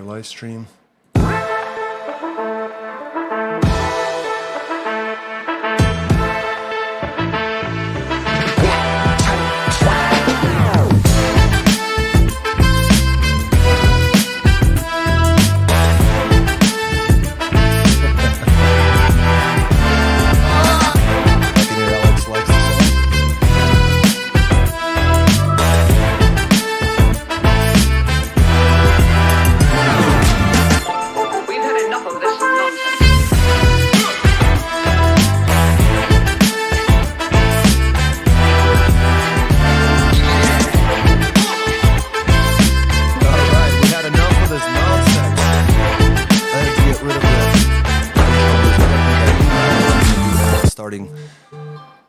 your live stream.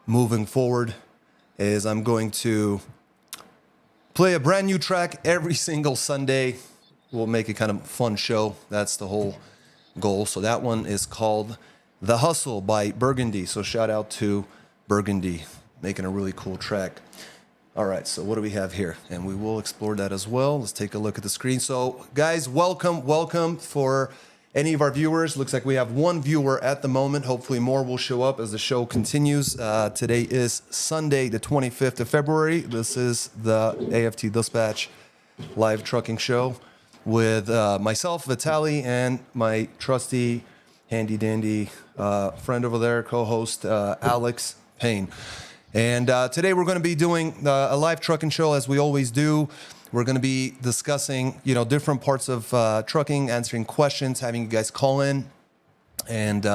Moving forward is I'm going to play a brand new track every single Sunday. We'll make it kind of a fun show. That's the whole goal. So that one is called The Hustle by Burgundy. So shout out to Burgundy, making a really cool track. All right, so what do we have here? And we will explore that as well. Let's take a look at the screen. So guys, welcome for any of our viewers. Looks like we have one viewer at the moment. Hopefully more will show up as the show continues. Today is Sunday, the 25th of February. This is the AFT Dispatch live trucking show with myself, Vitaly, and my trusty, handy dandy friend over there, co-host Alex Payne. And today we're going to be doing a live trucking show as we always do. We're going to be discussing, different parts of trucking, answering questions, having you guys call in and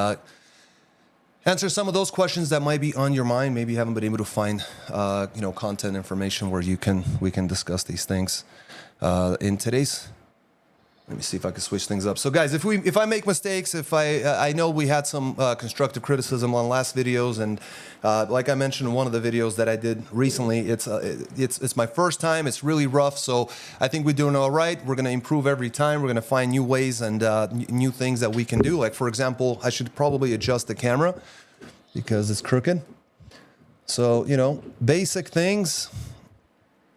answer some of those questions that might be on your mind. Maybe you haven't been able to find, content information where we can discuss these things in today's. Let me see if I can switch things up. So guys, if I make mistakes, if I know we had some constructive criticism on last videos, and like I mentioned in one of the videos that I did recently, it's my first time. It's really rough, so I think we're doing all right. We're going to improve every time. We're going to find new ways and new things that we can do. Like for example, I should probably adjust the camera because it's crooked. So basic things.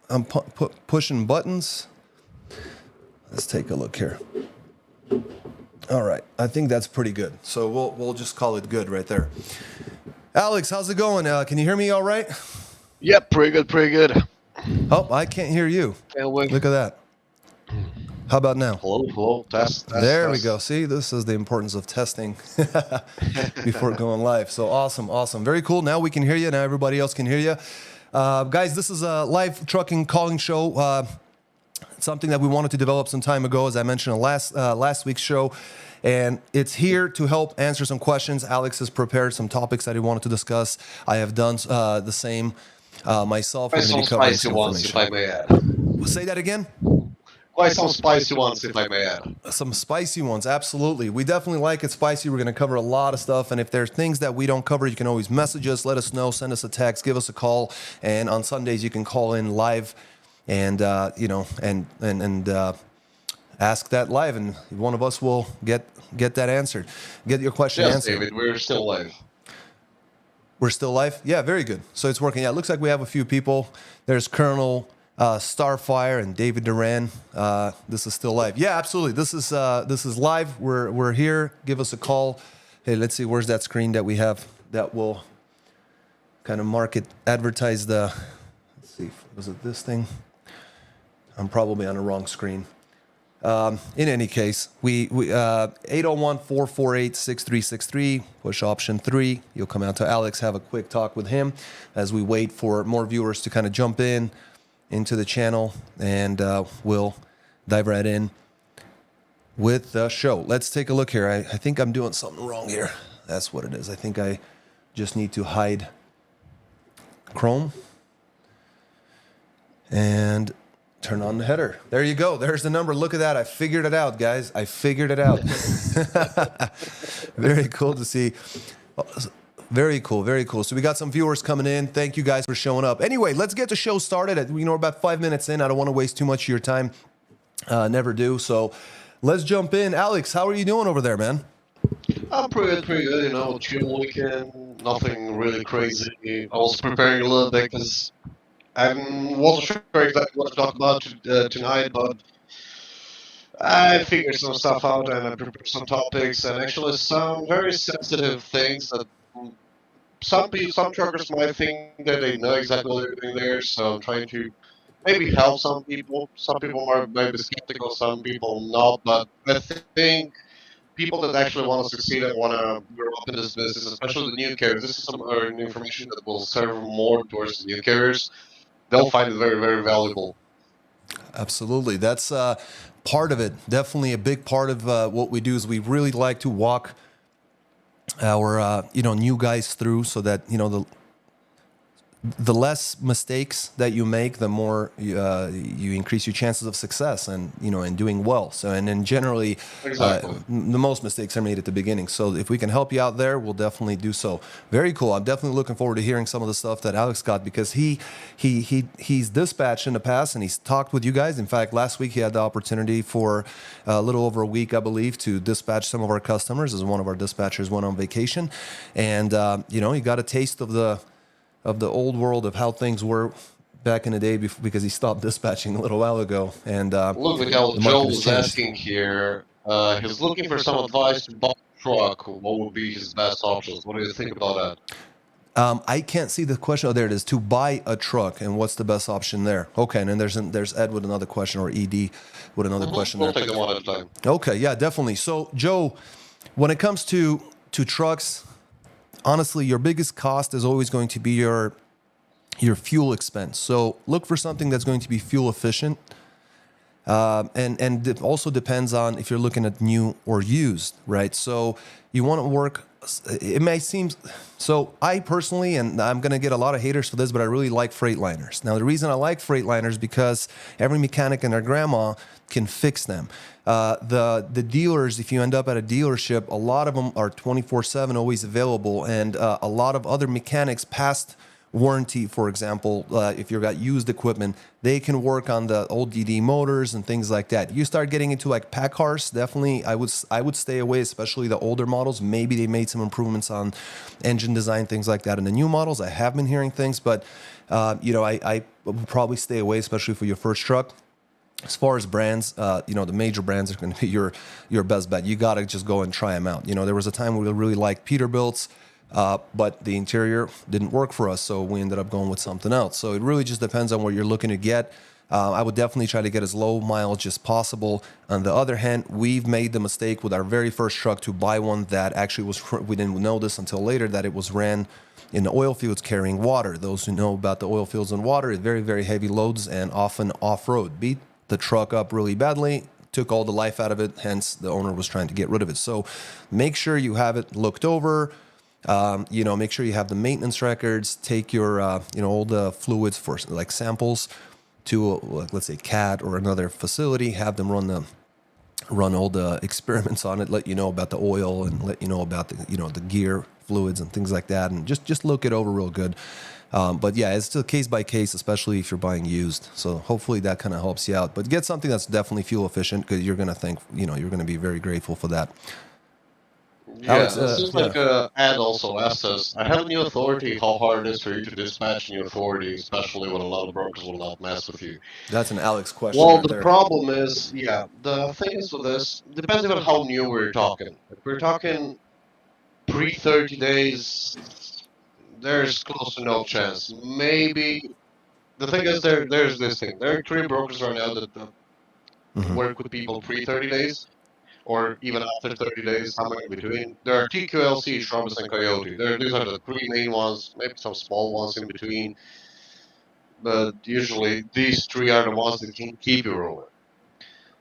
I'm pushing buttons. Let's take a look here. All right, I think that's pretty good. So we'll just call it good right there. Alex, how's it going? Can you hear me all right? Yep, pretty good. Oh, I can't hear you. Look at that. How about now? Hello. Test. There we go. See, this is the importance of testing before going live. So awesome. Very cool. Now we can hear you. Now everybody else can hear you. Guys, this is a live trucking calling show. Something that we wanted to develop some time ago, as I mentioned in last week's show, and it's here to help answer some questions. Alex has prepared some topics that he wanted to discuss. I have done the same myself. Quite some spicy ones, if I may add. Say that again? Quite some spicy ones, if I may add. Some spicy ones, absolutely. We definitely like it spicy. We're going to cover a lot of stuff, and if there's things that we don't cover, you can always message us, let us know, send us a text, give us a call, and on Sundays you can call in live and ask that live, and one of us will get that answered. Get your question answered. Yes, David, we're still live. We're still live? Yeah, very good. So it's working. Yeah, it looks like we have a few people. There's Colonel Starfire and David Duran. This is still live. Yeah, absolutely. This is live. We're here. Give us a call. Hey, let's see. Where's that screen that we have that will kind of advertise the? Let's see. Was it this thing? I'm probably on the wrong screen. In any case, we 801-448-6363, push option 3. You'll come out to Alex, have a quick talk with him as we wait for more viewers to kind of jump into the channel, and we'll dive right in with the show. Let's take a look here. I think I'm doing something wrong here. That's what it is. I think I just need to hide Chrome and turn on the header. There you go. There's the number. Look at that. I figured it out, guys. I figured it out. Very cool to see. Very cool. So we got some viewers coming in. Thank you guys for showing up. Anyway, let's get the show started. We're about 5 minutes in. I don't want to waste too much of your time. Never do. So let's jump in. Alex, how are you doing over there, man? I'm pretty good. Chill weekend. Nothing really crazy. I was preparing a little bit because I wasn't sure exactly what to talk about tonight, but I figured some stuff out and I prepared some topics and actually some very sensitive things that some truckers might think that they know exactly what they're doing there. So I'm trying to maybe help some people. Some people are maybe skeptical, some people not. But I think people that actually want to succeed and want to grow up in this business, especially the new carriers, this is some information that will serve more towards the new carriers. They'll find it very, very valuable. Absolutely. That's part of it. Definitely a big part of what we do is we really like to walk our new guys through so that the less mistakes that you make, the more you increase your chances of success and doing well. So and then generally, Exactly. the most mistakes are made at the beginning. So if we can help you out there, we'll definitely do so. Very cool. I'm definitely looking forward to hearing some of the stuff that Alex got because he's dispatched in the past and he's talked with you guys. In fact, last week he had the opportunity for a little over a week, I believe, to dispatch some of our customers as one of our dispatchers went on vacation, and he got a taste of the old world of how things were back in the day because he stopped dispatching a little while ago. And Look like how the Joe market has was changed. asking here. He's looking for some advice to buy a truck. What would be his best options? What do you think about that? I can't see the question. Oh, there it is. To buy a truck, and what's the best option there? Okay, and then there's Ed with another question, or ED with another question We'll there. take them one at a time. Okay, yeah, definitely. So, Joe, when it comes to trucks, honestly, your biggest cost is always going to be your fuel expense. So look for something that's going to be fuel efficient. And it also depends on if you're looking at new or used, right? So you want to work. It may seem so. I personally, and I'm going to get a lot of haters for this, but I really like Freightliners. Now, the reason I like Freightliners because every mechanic and their grandma can fix them. The dealers, if you end up at a dealership, a lot of them are 24/7, always available, and a lot of other mechanics past warranty, for example, if you've got used equipment, they can work on the old DD motors and things like that. You start getting into like pack cars, definitely I would stay away, especially the older models. Maybe they made some improvements on engine design, things like that in the new models. I have been hearing things, but I would probably stay away, especially for your first truck. As far as brands, the major brands are going to be your best bet. You got to just go and try them out. There was a time we really liked Peterbilt's, but the interior didn't work for us, so we ended up going with something else. So it really just depends on what you're looking to get. I would definitely try to get as low mileage as possible. On the other hand, we've made the mistake with our very first truck to buy one that actually we didn't know this until later, that it was ran in the oil fields carrying water. Those who know about the oil fields and water, it's very, very heavy loads and often off-road. Beat the truck up really badly, took all the life out of it, hence the owner was trying to get rid of it. So make sure you have it looked over. Make sure you have the maintenance records. Take your, all the fluids for like samples to, let's say, CAT or another facility. Have them run all the experiments on it. Let you know about the oil and let you know about the gear fluids and things like that. And just look it over real good. But yeah, it's still case by case, especially if you're buying used. So hopefully that kind of helps you out. But get something that's definitely fuel efficient because you're gonna think, you're gonna be very grateful for that. Yeah, Alex, this is like Ad also asked us. I have a new authority. How hard it is for you to dispatch new authority, especially when a lot of brokers will not mess with you. That's an Alex question Well, right the there. problem is, yeah, the thing is with this, depends on how new we're talking. If we're talking pre 30 days, there's close to no chance. Maybe the thing is there's this thing. There are 3 brokers right now that work with people pre 30 days. Or even after 30 days, somewhere in between. There are TQLC, Shrubs, and Coyote. These are the 3 main ones, maybe some small ones in between. But usually these 3 are the ones that can keep you rolling.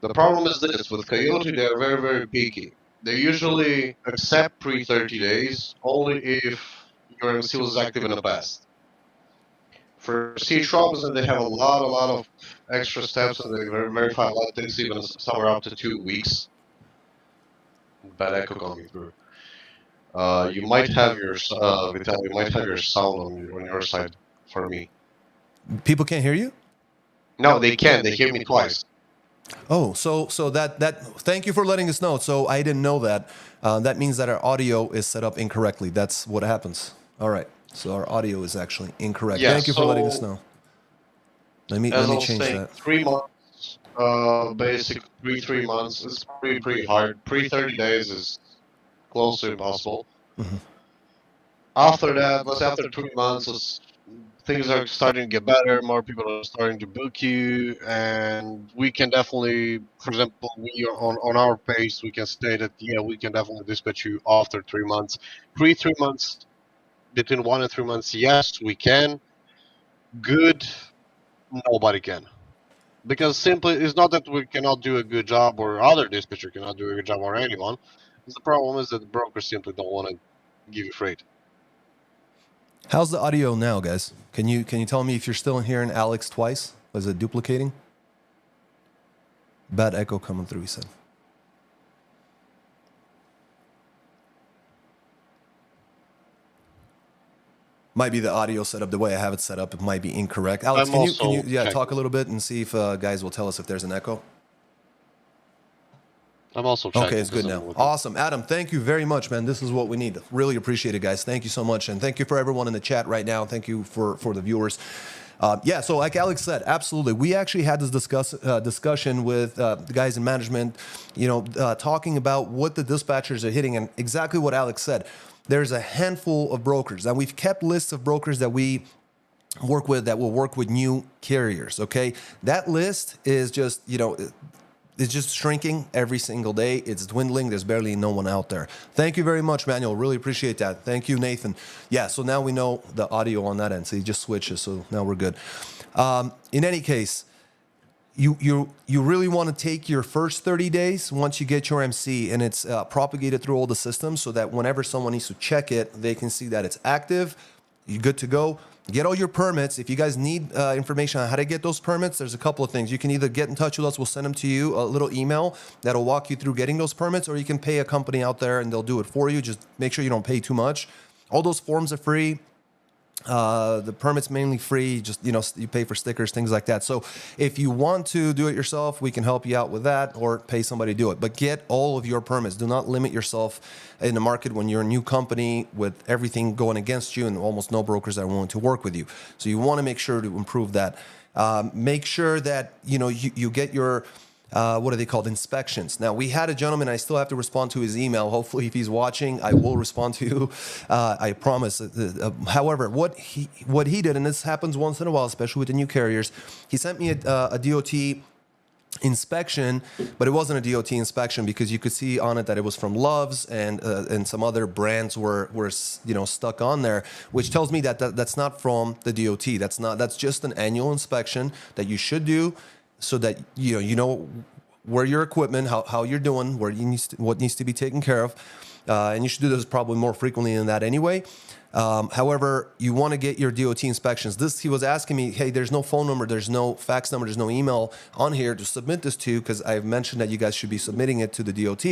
The problem is this, with Coyote, they're very, very picky. They usually accept pre 30 days only if your MC was active in the past. For C Shrubs, they have a lot of extra steps, and they verify a lot of things, even somewhere up to 2 weeks. Bad echo coming through. You might have your Vital, you might have your sound on your side for me. People can't hear you? No, they can. They hear me twice. Oh, so that thank you for letting us know. So I didn't know that. That means that our audio is set up incorrectly. That's what happens. All right. So our audio is actually incorrect. Yeah, Thank you for letting us know. Let me change saying, that. 3 months Basic three months. It's pretty hard. Pre 30 days is close to impossible. After that, let's say after 3 months, things are starting to get better. More people are starting to book you, and we can definitely, for example, we are on our pace. We can say that yeah, we can definitely dispatch you after 3 months. Pre 3 months, between 1 and 3 months, yes, we can. Good, nobody can. Because simply, it's not that we cannot do a good job or other dispatcher cannot do a good job or anyone. The problem is that the brokers simply don't want to give you freight. How's the audio now, guys? Can you tell me if you're still hearing Alex twice? Was it duplicating? Bad echo coming through, he said. Might be the audio setup. The way I have it set up, it might be incorrect. Alex, I'm can also you checking. talk a little bit and see if guys will tell us if there's an echo? I'm also checking. Okay, it's good now. Awesome. Adam, thank you very much, man. This is what we need. Really appreciate it, guys. Thank you so much. And thank you for everyone in the chat right now. Thank you for the viewers. Yeah, so like Alex said, absolutely. We actually had this discussion with the guys in management, talking about what the dispatchers are hitting and exactly what Alex said. There's a handful of brokers, and we've kept lists of brokers that we work with that will work with new carriers, okay? That list is just, it's just shrinking every single day. It's dwindling. There's barely no one out there. Thank you very much, Manuel. Really appreciate that. Thank you, Nathan. Yeah, so now we know the audio on that end. So he just switches, so now we're good. In any case, you really want to take your first 30 days once you get your MC and it's propagated through all the systems so that whenever someone needs to check it, they can see that it's active. You're good to go. Get all your permits. If you guys need information on how to get those permits, there's a couple of things. You can either get in touch with us. We'll send them to you, a little email that'll walk you through getting those permits, or you can pay a company out there and they'll do it for you. Just make sure you don't pay too much. All those forms are free. The permit's mainly free. Just, you pay for stickers, things like that. So if you want to do it yourself, we can help you out with that or pay somebody to do it. But get all of your permits. Do not limit yourself in the market when you're a new company with everything going against you and almost no brokers that are willing to work with you. So you want to make sure to improve that. Make sure that, you get your what are they called? Inspections. Now, we had a gentleman, I still have to respond to his email. Hopefully, if he's watching, I will respond to you. I promise. However, what he did, and this happens once in a while, especially with the new carriers, he sent me a DOT inspection, but it wasn't a DOT inspection because you could see on it that it was from Love's and some other brands were stuck on there, which tells me that that's not from the DOT. That's just an annual inspection that you should do, so that you know where your equipment, how you're doing, what needs to be taken care of, and you should do this probably more frequently than that anyway. However, you want to get your DOT inspections. He was asking me, hey, there's no phone number, there's no fax number, there's no email on here to submit this to, because I've mentioned that you guys should be submitting it to the DOT,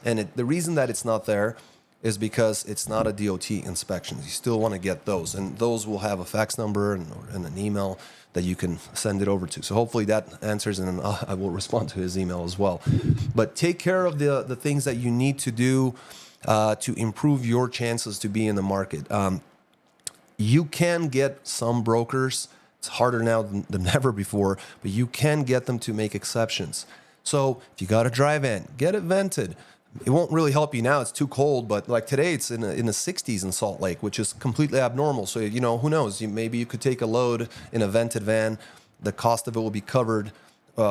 and the reason that it's not there is because it's not a DOT inspection. You still want to get those, and those will have a fax number and an email that you can send it over to. So hopefully that answers, and then I will respond to his email as well. But take care of the things that you need to do to improve your chances to be in the market. You can get some brokers, it's harder now than ever before, but you can get them to make exceptions. So if you got a dry van, get it vented. It won't really help you now. It's too cold, but like today it's in the 60s in Salt Lake, which is completely abnormal. So, who knows? Maybe you could take a load in a vented van. The cost of it will be covered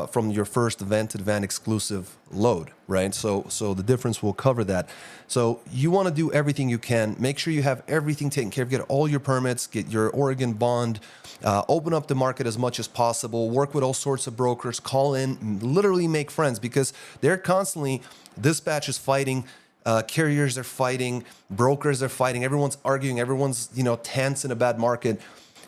from your first vented van exclusive load, right? So the difference will cover that. So you want to do everything you can. Make sure you have everything taken care of. Get all your permits, get your Oregon bond, open up the market as much as possible, work with all sorts of brokers, call in, literally make friends, because they're constantly, dispatch is fighting, carriers are fighting, brokers are fighting, everyone's arguing, everyone's, tense in a bad market.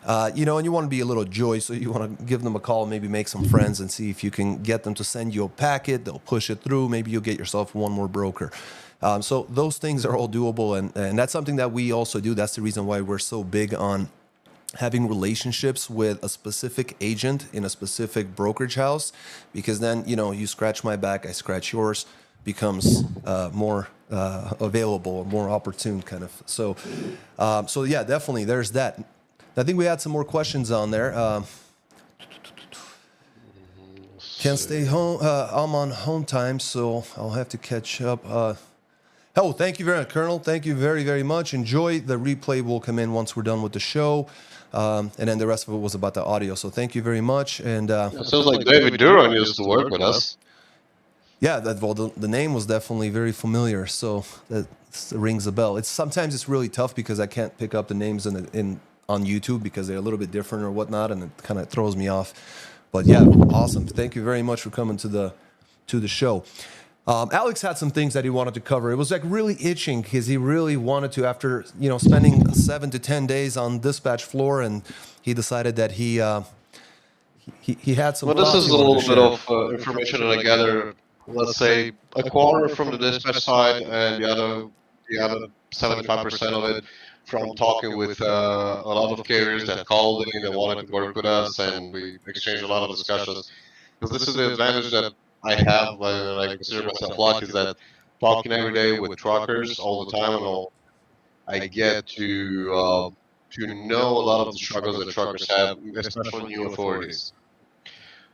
And you want to be a little joy, so you want to give them a call, maybe make some friends and see if you can get them to send you a packet. They'll push it through. Maybe you'll get yourself one more broker. So those things are all doable, and that's something that we also do. That's the reason why we're so big on having relationships with a specific agent in a specific brokerage house, because then, you scratch my back, I scratch yours, becomes more available, more opportune kind of. So yeah, definitely there's that. I think we had some more questions on there. Can't see. stay home. I'm on home time, so I'll have to catch up. Oh, thank you very much, Colonel. Thank you very, very much. Enjoy. The replay will come in once we're done with the show. And then the rest of it was about the audio. So thank you very much. And It sounds like David Duran used to work with us. yeah, the name was definitely very familiar. So that rings a bell. Sometimes it's really tough because I can't pick up the names on YouTube because they're a little bit different or whatnot, and it kind of throws me off. But yeah, awesome. Thank you very much for coming to the show. Alex had some things that he wanted to cover. It was like really itching because he really wanted to, after spending 7 to 10 days on dispatch floor, and he decided that he had some. Well, this thoughts is he a wanted to little bit share. of information that I gathered. Let's say a quarter from the dispatch side, and the other 75% of it from talking with a lot of carriers that called in and wanted to work with us, and we exchanged a lot of discussions. Because this is the advantage that I have, and I consider myself lucky, is that talking every day with truckers all the time, and all, I get to know a lot of the struggles that truckers have, especially new authorities.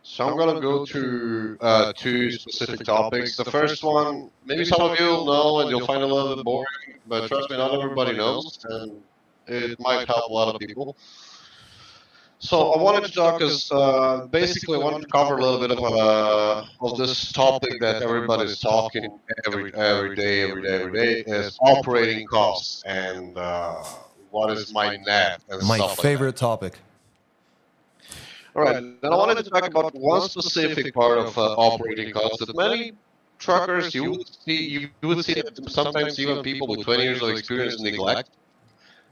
So I'm gonna go to two specific topics. The first one, maybe some of you will know and you'll find it a little bit boring, but trust me, not everybody knows, and it might help a lot of people. So I wanted to talk as basically I wanted to cover a little bit of this topic that everybody's talking every day is operating costs and what is my net and My stuff like that. favorite topic. All right, then I wanted to talk about one specific part of operating costs that many truckers you would see that sometimes even people with 20 years of experience neglect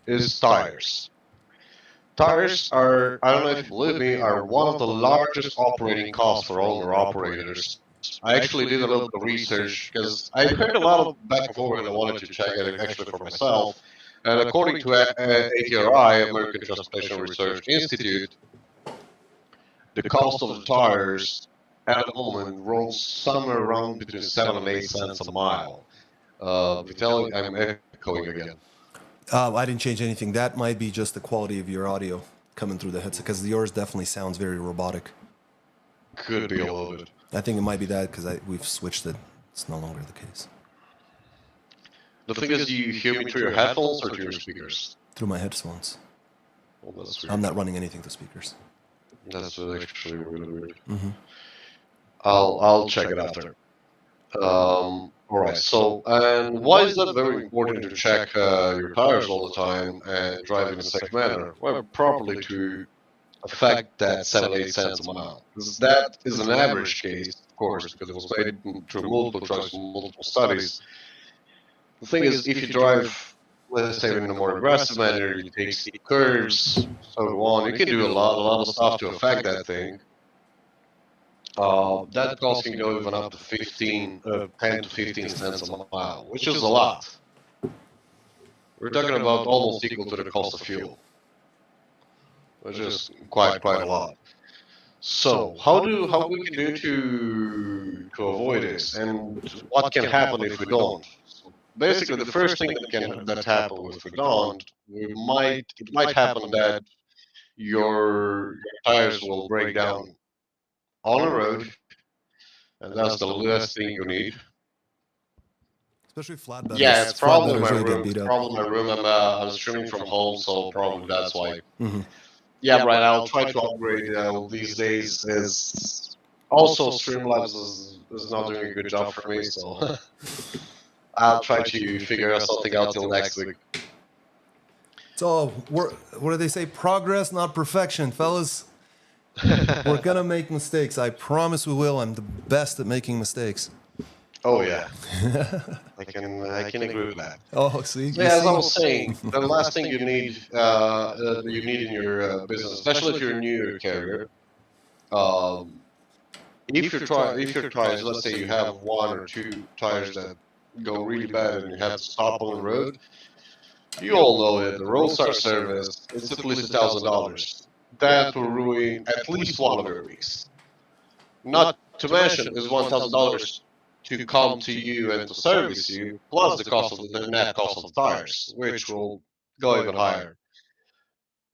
is tires. Tires are, I don't know if you believe me, are one of the largest operating costs for owner operators. I actually did a little bit of research because I heard a lot of back and forth and I wanted to check it actually for myself. And according to ATRI, American Transportation Research Institute, the cost of the tires at the moment rolls somewhere around between 7 and 8 cents a mile. Vitaly, I'm echoing again. I didn't change anything. That might be just the quality of your audio coming through the headset because yours definitely sounds very robotic. Could be a little bit. I think it might be that because we've switched it. It's no longer the case. The thing is, you hear me through your headphones or through your speakers? Through my headphones. Well, that's weird. I'm not running anything to speakers. That's actually really weird. Mm-hmm. I'll check it after. All right. So, and why is that very important to check your tires all the time and drive in a safe manner? Well, properly to affect that 7 8 cents a mile. Because that is an average case, of course, because it was made through multiple trucks and multiple studies. The thing is, if you drive, let's say, in a more aggressive manner, you take steep curves, so on, you can do a lot of stuff to affect that thing. That cost can go even up to 10 to 15 cents a mile, which is a lot. We're talking about almost equal to the cost of fuel, which is quite a lot. So how we can do to avoid this, and what can happen if we don't? So basically, the first thing that happen if we don't, it might happen that your tires will break down on the road, and that's the last thing you need. Especially flatbed. Yeah, it's probably my really get room. beat It's up. probably my room. I'm streaming from home, so probably that's why. Mm-hmm. Yeah, right. I'll try to upgrade these days. Is also Streamlabs is not doing a good job for me, so I'll try to figure something out till next week. So, what do they say? Progress, not perfection, fellas. We're gonna make mistakes. I promise we will. I'm the best at making mistakes. Oh yeah, I can agree with that. Oh, see. So, yeah, as I was saying, the last thing you need in your business, especially if you're a new carrier, um, if your tires, let's say you have one or two tires that go really bad and you have to stop on the road, you all know that the roadside service it's at least $1,000. That will ruin at least one of your weeks. Not to mention is $1,000 to come to you and to service you, plus the cost of the net cost of the tires, which will go even higher.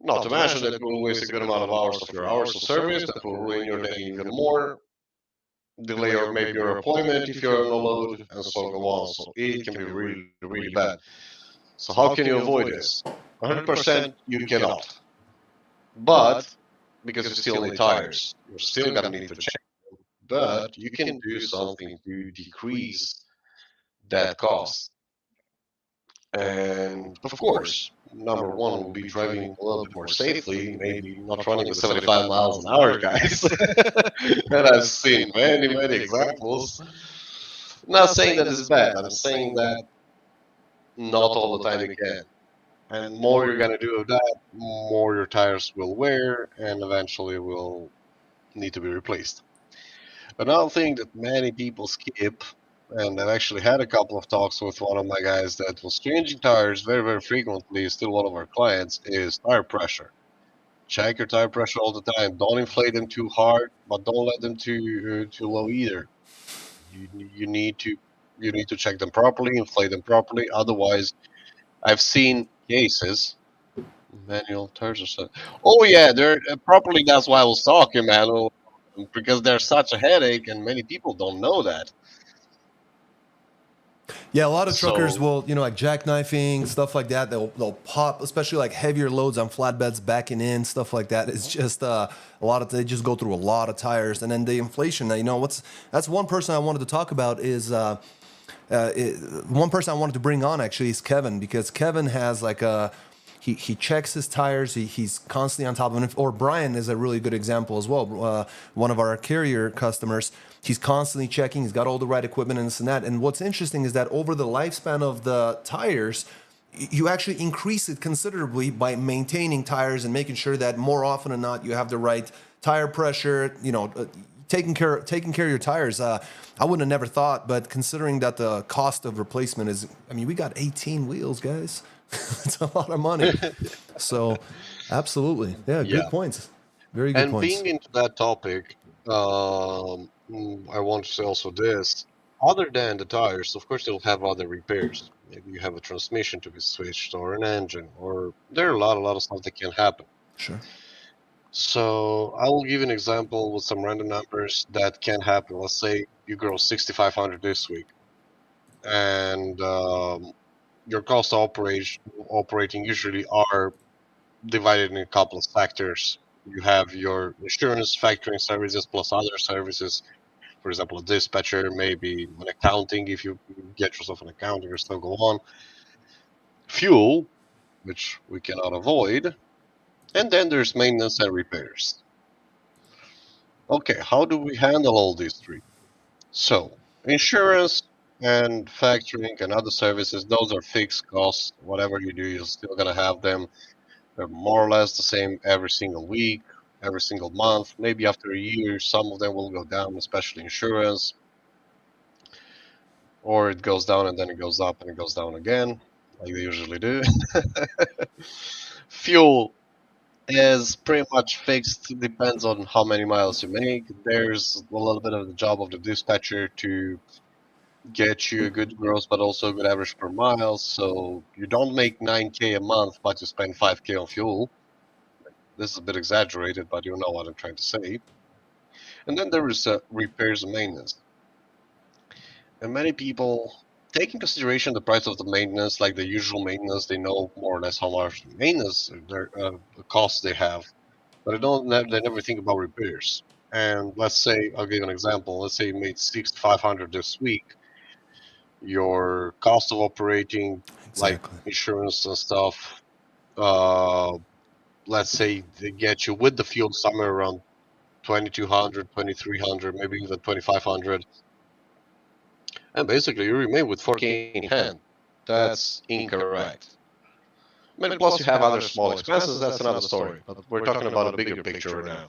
Not to mention that will waste a good amount of hours of your hours of service that will ruin your day even more. delay or maybe your appointment if you're on a load, and so on go on. So it can be really, really bad. So how can you avoid this? 100% you cannot. But because you still need tires, you're still gonna need to check. But you can do something to decrease that cost. And of course, number one will be driving a little bit more safely, maybe not running with 75 miles an hour, guys. And I've seen many, many examples. Not saying that is bad, I'm saying that not all the time you can. And more you're gonna do of that, more your tires will wear and eventually will need to be replaced. Another thing that many people skip, and I've actually had a couple of talks with one of my guys that was changing tires very, very frequently, still one of our clients, is tire pressure. Check your tire pressure all the time. Don't inflate them too hard, but don't let them too low either. You need to check them properly, inflate them properly. Otherwise, I've seen cases. Manual tires are so. Oh yeah, they're properly. That's why I was talking manual because they're such a headache, and many people don't know that. Yeah, a lot of truckers So will, like jackknifing, stuff like that. They'll pop, especially like heavier loads on flatbeds backing in, stuff like that. It's just a lot of, they just go through a lot of tires. And then the inflation, that's one person I wanted to talk about is, one person I wanted to bring on actually is Kevin, because Kevin has like he checks his tires. He's constantly on top of it. Or Brian is a really good example as well. One of our carrier customers. He's constantly checking. He's got all the right equipment and this and that. And what's interesting is that over the lifespan of the tires, you actually increase it considerably by maintaining tires and making sure that more often than not you have the right tire pressure. Taking care of your tires. I wouldn't have never thought, but considering that the cost of replacement is, we got 18 wheels, guys. It's a lot of money. So, absolutely, yeah, good yeah, points. Very good and points. being into that topic, I want to say also this. Other than the tires, of course, you'll have other repairs. Maybe you have a transmission to be switched, or an engine, or there are a lot of stuff that can happen. Sure. So I will give you an example with some random numbers that can happen. Let's say you grow 6,500 this week, and your cost of operating usually are divided in a couple of factors. You have your insurance, factoring services, plus other services. For example, a dispatcher, maybe an accounting, if you get yourself an accounting or still go on. Fuel, which we cannot avoid. And then there's maintenance and repairs. Okay, how do we handle all these three? So, insurance and factoring and other services, those are fixed costs. Whatever you do, you're still going to have them. They're more or less the same every single week, every single month. Maybe after a year, some of them will go down, especially insurance, or it goes down and then it goes up and it goes down again, like they usually do. Fuel is pretty much fixed. It depends on how many miles you make. There's a little bit of the job of the dispatcher to get you a good gross, but also a good average per mile. So you don't make 9K a month, but you spend 5K on fuel. This is a bit exaggerated, but you know what I'm trying to say. And then there is repairs and maintenance. And many people take in consideration the price of the maintenance, like the usual maintenance. They know more or less how much maintenance their costs they have, but they never think about repairs. And let's say I'll give you an example. Let's say you made 6,500 this week. Your cost of operating, like Exactly. insurance and stuff, uh, let's say they get you with the fuel somewhere around 2,200, 2,300, maybe even 2,500. And basically, you remain with 4K in hand. That's incorrect. I mean, plus you have other small expenses, that's another story. But we're talking about a bigger picture now.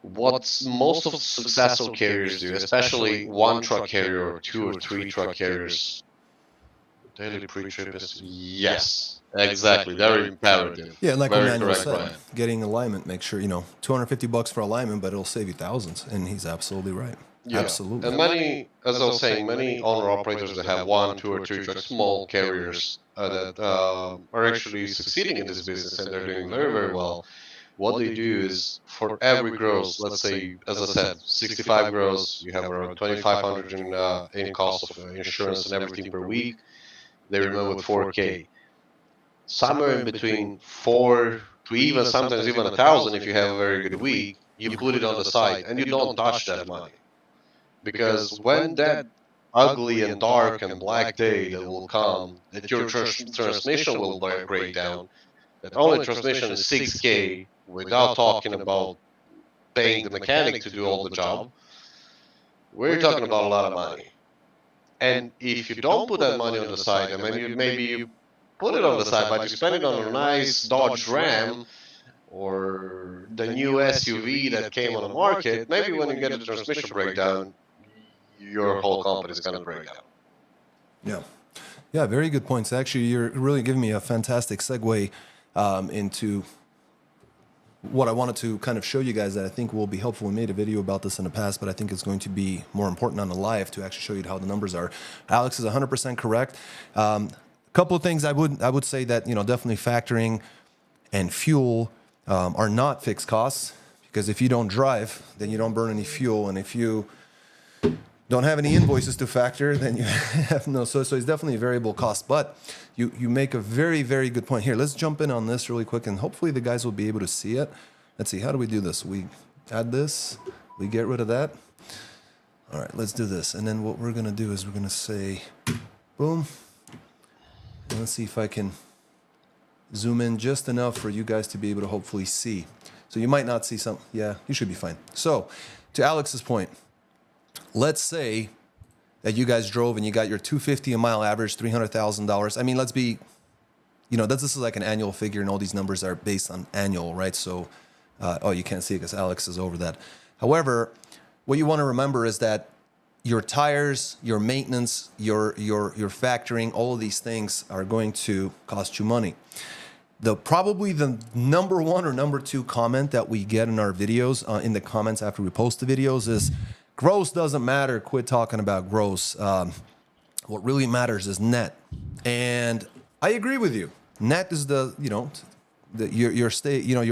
What most of successful carriers do, especially one truck carrier or two or three truck carriers, daily pre-trip is yes, exactly, very imperative. Yeah, and like what Very Manuel correct, said, Brian. getting alignment, make sure, $250 for alignment, but it'll save you thousands. And he's absolutely right. Yeah, Absolutely. and many, as I was saying, many owner operators that have one, two, or three trucks, small carriers that are actually succeeding in this business and they're doing very, very well. what they do is for every gross, let's say, as I said, 65 gross, you have around 2,500 in cost of insurance and everything per week. They remove with 4K. Somewhere in between 4 to even sometimes even 1,000 if you have a very good week, you put it on the side and you don't touch that money. Because when that ugly and dark and black day that will come, that your transmission will break down, that only transmission is 6K without talking about paying the mechanic to do all the job, we're talking about a lot of money. And if you don't put that money on the side, I mean, maybe you put it on the side, but you spend it on a nice Dodge Ram or the new SUV that came on the market, maybe when you get a transmission breakdown, your whole company is going to break down. Yeah. Yeah, very good points. Actually, you're really giving me a fantastic segue into what I wanted to kind of show you guys that I think will be helpful. We made a video about this in the past, but I think it's going to be more important on the live to actually show you how the numbers are. Alex is 100% correct. A couple of things I would say that, definitely factoring and fuel are not fixed costs, because if you don't drive, then you don't burn any fuel. And if you don't have any invoices to factor, then you have no. So it's definitely a variable cost. But you make a very, very good point here. Let's jump in on this really quick, and hopefully the guys will be able to see it. Let's see, how do we do this? We add this, we get rid of that. All right, let's do this. And then what we're gonna do is we're gonna say, boom. And let's see if I can zoom in just enough for you guys to be able to hopefully see. So you might not see some, yeah, you should be fine. So to Alex's point, let's say that you guys drove and you got your $250 a mile average, $300,000. I mean, let's be, this is like an annual figure, and all these numbers are based on annual, right? So, you can't see it because Alex is over that. However, what you want to remember is that your tires, your maintenance, your factoring, all of these things are going to cost you money. Probably the number one or number two comment that we get in our videos, in the comments after we post the videos, is gross doesn't matter. Quit talking about gross. What really matters is net. And I agree with you. Net is your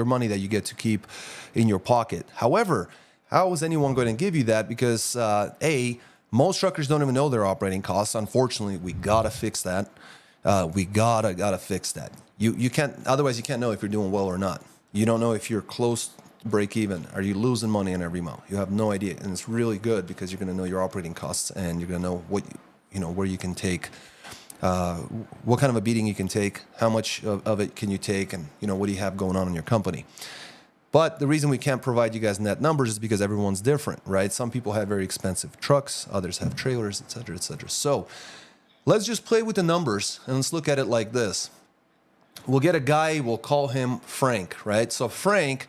money that you get to keep in your pocket. However, how is anyone going to give you that? Because most truckers don't even know their operating costs. Unfortunately, we gotta fix that. We gotta fix that. You can't, otherwise you can't know if you're doing well or not. You don't know if you're close to break even. Are you losing money on every month? You have no idea. And it's really good because you're going to know your operating costs, and you're going to know what, where you can take, what kind of a beating you can take, how much of it can you take, and, what do you have going on in your company. But the reason we can't provide you guys net numbers is because everyone's different, right? Some people have very expensive trucks, others have trailers, et cetera, et cetera. So let's just play with the numbers, and let's look at it like this. We'll get a guy, we'll call him Frank, right? So Frank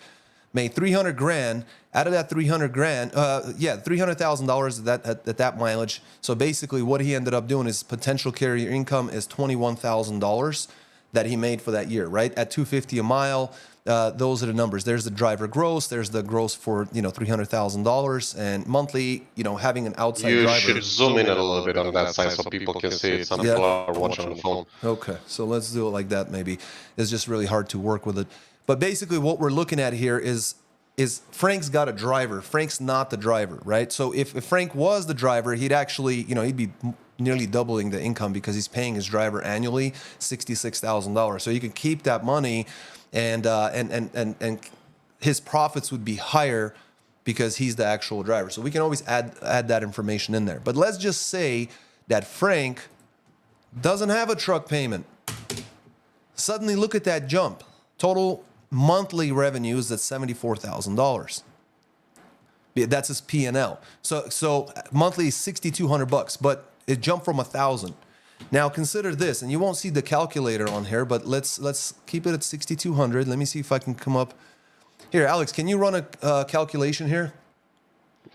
made 300 grand. Out of that 300 grand, $300,000 at that mileage. So basically what he ended up doing is potential carrier income is $21,000 that he made for that year, right? At $250 a mile, those are the numbers. There's the driver gross, there's the gross for, $300,000, and monthly, having an outside driver. You should zoom in a little bit on that side so people can see it. Some people are watching on the phone. Okay, so let's do it like that maybe. It's just really hard to work with it. But basically what we're looking at here is Frank's got a driver. Frank's not the driver, right? So if Frank was the driver, he'd actually, he'd be nearly doubling the income because he's paying his driver annually $66,000. So you can keep that money, and his profits would be higher because he's the actual driver. So we can always add that information in there. But let's just say that Frank doesn't have a truck payment. Suddenly look at that jump. Total monthly revenue is at $74,000. That's his P&L. So monthly is $6,200, but it jumped from $1,000. Now consider this, and you won't see the calculator on here, but let's keep it at 6,200. Let me see if I can come up here. Alex, can you run a calculation here?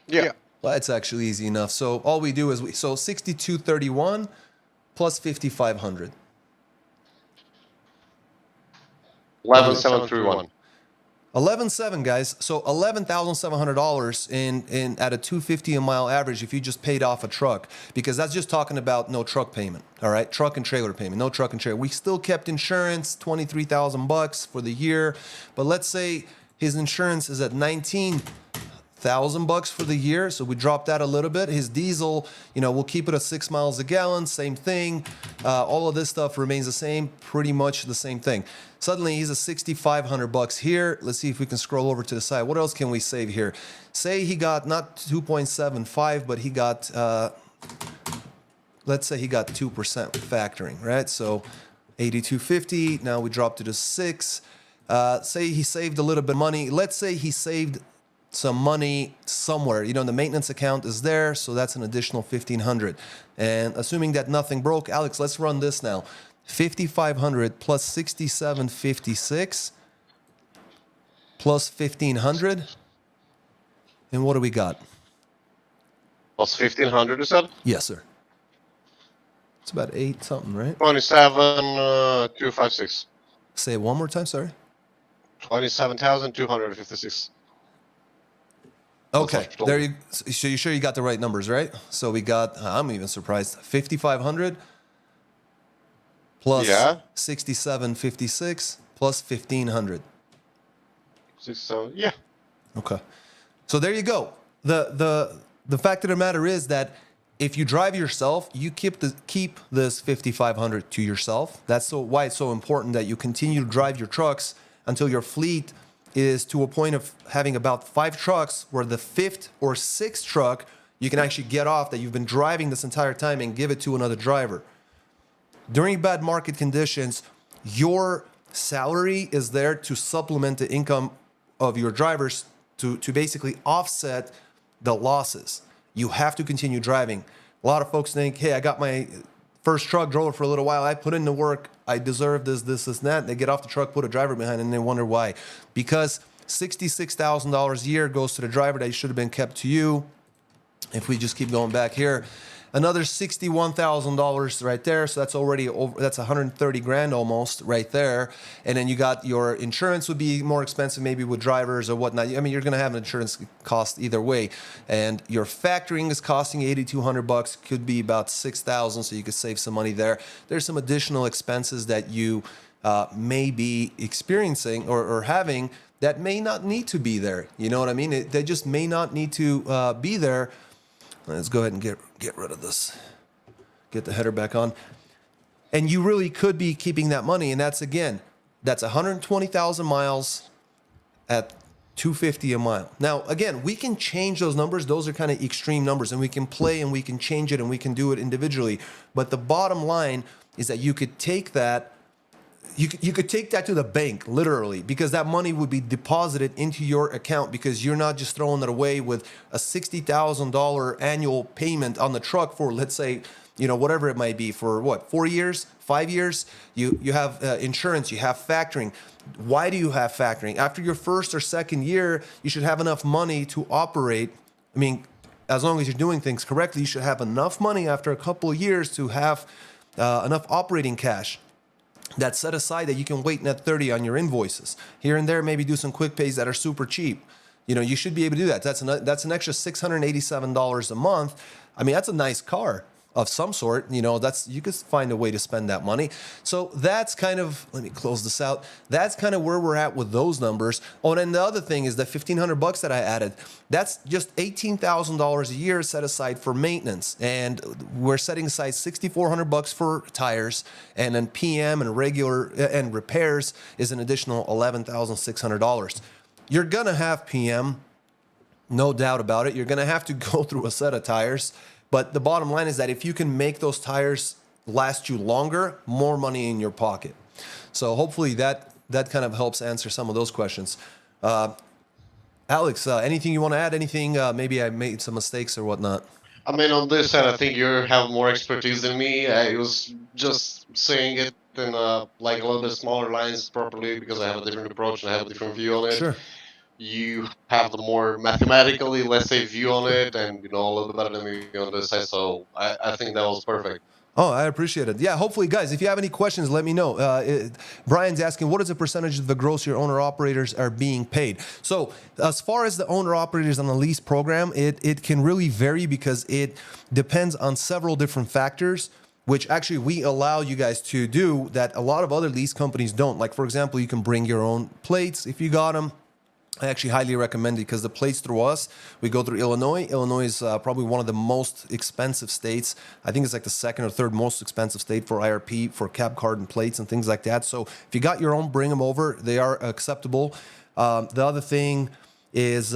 Yeah. Well, it's actually easy enough. So all we do is 6,231 plus 5,500. 11,731. 11,700, guys. So $11,700 in at a $250 a mile average if you just paid off a truck, because that's just talking about no truck payment. All right, truck and trailer payment, no truck and trailer. We still kept insurance, $23,000 for the year, but let's say His insurance is at 19,000 bucks for the year, so we dropped that a little bit. His diesel, we'll keep it at 6 miles a gallon, same thing. All of this stuff remains the same, pretty much the same thing. Suddenly he's at 6,500 bucks here. Let's see if we can scroll over to the side. What else can we save here? Say he got not 2.75, but he got, let's say he got 2% factoring, right? So 8,250. Now we dropped it to 6. Say he saved a little bit of money. Let's say he saved some money somewhere. The maintenance account is there, so that's an additional 1,500. And assuming that nothing broke, Alex, let's run this now. 5,500 plus 6,756 plus 1,500. And what do we got? Plus 1,500, you said? Yes, sir. It's about 8 something, right? 27,256. Say it one more time, sorry. 27,256. Okay, there you. So you sure you got the right numbers, right? So we got. I'm even surprised. 5,500 plus 6,756 plus 1,500. 67. Yeah. Okay. So there you go. The fact of the matter is that if you drive yourself, you keep this 5,500 to yourself. That's why it's so important that you continue to drive your trucks until your fleet is to a point of having about 5 trucks where the 5th or 6th truck you can actually get off that you've been driving this entire time and give it to another driver. During bad market conditions, your salary is there to supplement the income of your drivers to basically offset the losses. You have to continue driving. A lot of folks think, hey, I got my first truck, drove it for a little while. I put in the work. I deserve this, and that. They get off the truck, put a driver behind, and they wonder why. Because $66,000 a year goes to the driver that should have been kept to you. If we just keep going back here, another $61,000 right there. So that's already over. That's 130 grand almost right there. And then you got your insurance would be more expensive, maybe with drivers or whatnot. I mean, you're going to have an insurance cost either way. And your factoring is costing 8,200 bucks. Could be about 6,000. So you could save some money there. There's some additional expenses that you may be experiencing or having that may not need to be there. You know what I mean? They just may not need to be there. Let's go ahead and get rid of this. Get the header back on. And you really could be keeping that money. And that's 120,000 miles at $250 a mile. Now, again, we can change those numbers. Those are kind of extreme numbers. And we can play and we can change it and we can do it individually. But the bottom line is that you could take that. You could take that to the bank, literally, because that money would be deposited into your account because you're not just throwing it away with a $60,000 annual payment on the truck for, let's say, whatever it might be for what, 4 years, 5 years? You have insurance, you have factoring. Why do you have factoring? After your first or second year, you should have enough money to operate. I mean, as long as you're doing things correctly, you should have enough money after a couple of years to have enough operating cash that's set aside that you can wait net 30 on your invoices. Here and there, maybe do some quick pays that are super cheap. You should be able to do that. That's an extra $687 a month. I mean, that's a nice car of some sort. You could find a way to spend that money. So that's kind of, let me close this out. That's kind of where we're at with those numbers. Oh, and then the other thing is the 1,500 bucks that I added. That's just $18,000 a year set aside for maintenance. And we're setting aside 6,400 bucks for tires, and then PM and regular and repairs is an additional $11,600. You're going to have PM, no doubt about it. You're going to have to go through a set of tires. But the bottom line is that if you can make those tires last you longer, more money in your pocket. So hopefully that kind of helps answer some of those questions. Alex, anything you want to add? Anything? Maybe I made some mistakes or whatnot. I mean, on this side, I think you have more expertise than me. I was just saying it in like a little bit smaller lines properly because I have a different approach and I have a different view on it. Sure. You have the more mathematically, let's say, view on it, and a little bit better than me on this side. So I think that was perfect. Oh, I appreciate it. Yeah, hopefully, guys, if you have any questions, let me know. Brian's asking, what is the percentage of the gross your owner-operators are being paid? So as far as the owner-operators on the lease program, it can really vary because it depends on several different factors, which actually we allow you guys to do that a lot of other lease companies don't. Like, for example, you can bring your own plates if you got them. I actually highly recommend it because the plates through us, we go through Illinois. Illinois is probably one of the most expensive states. I think it's like the second or third most expensive state for IRP, for cab card and plates and things like that. So if you got your own, bring them over. They are acceptable. The other thing is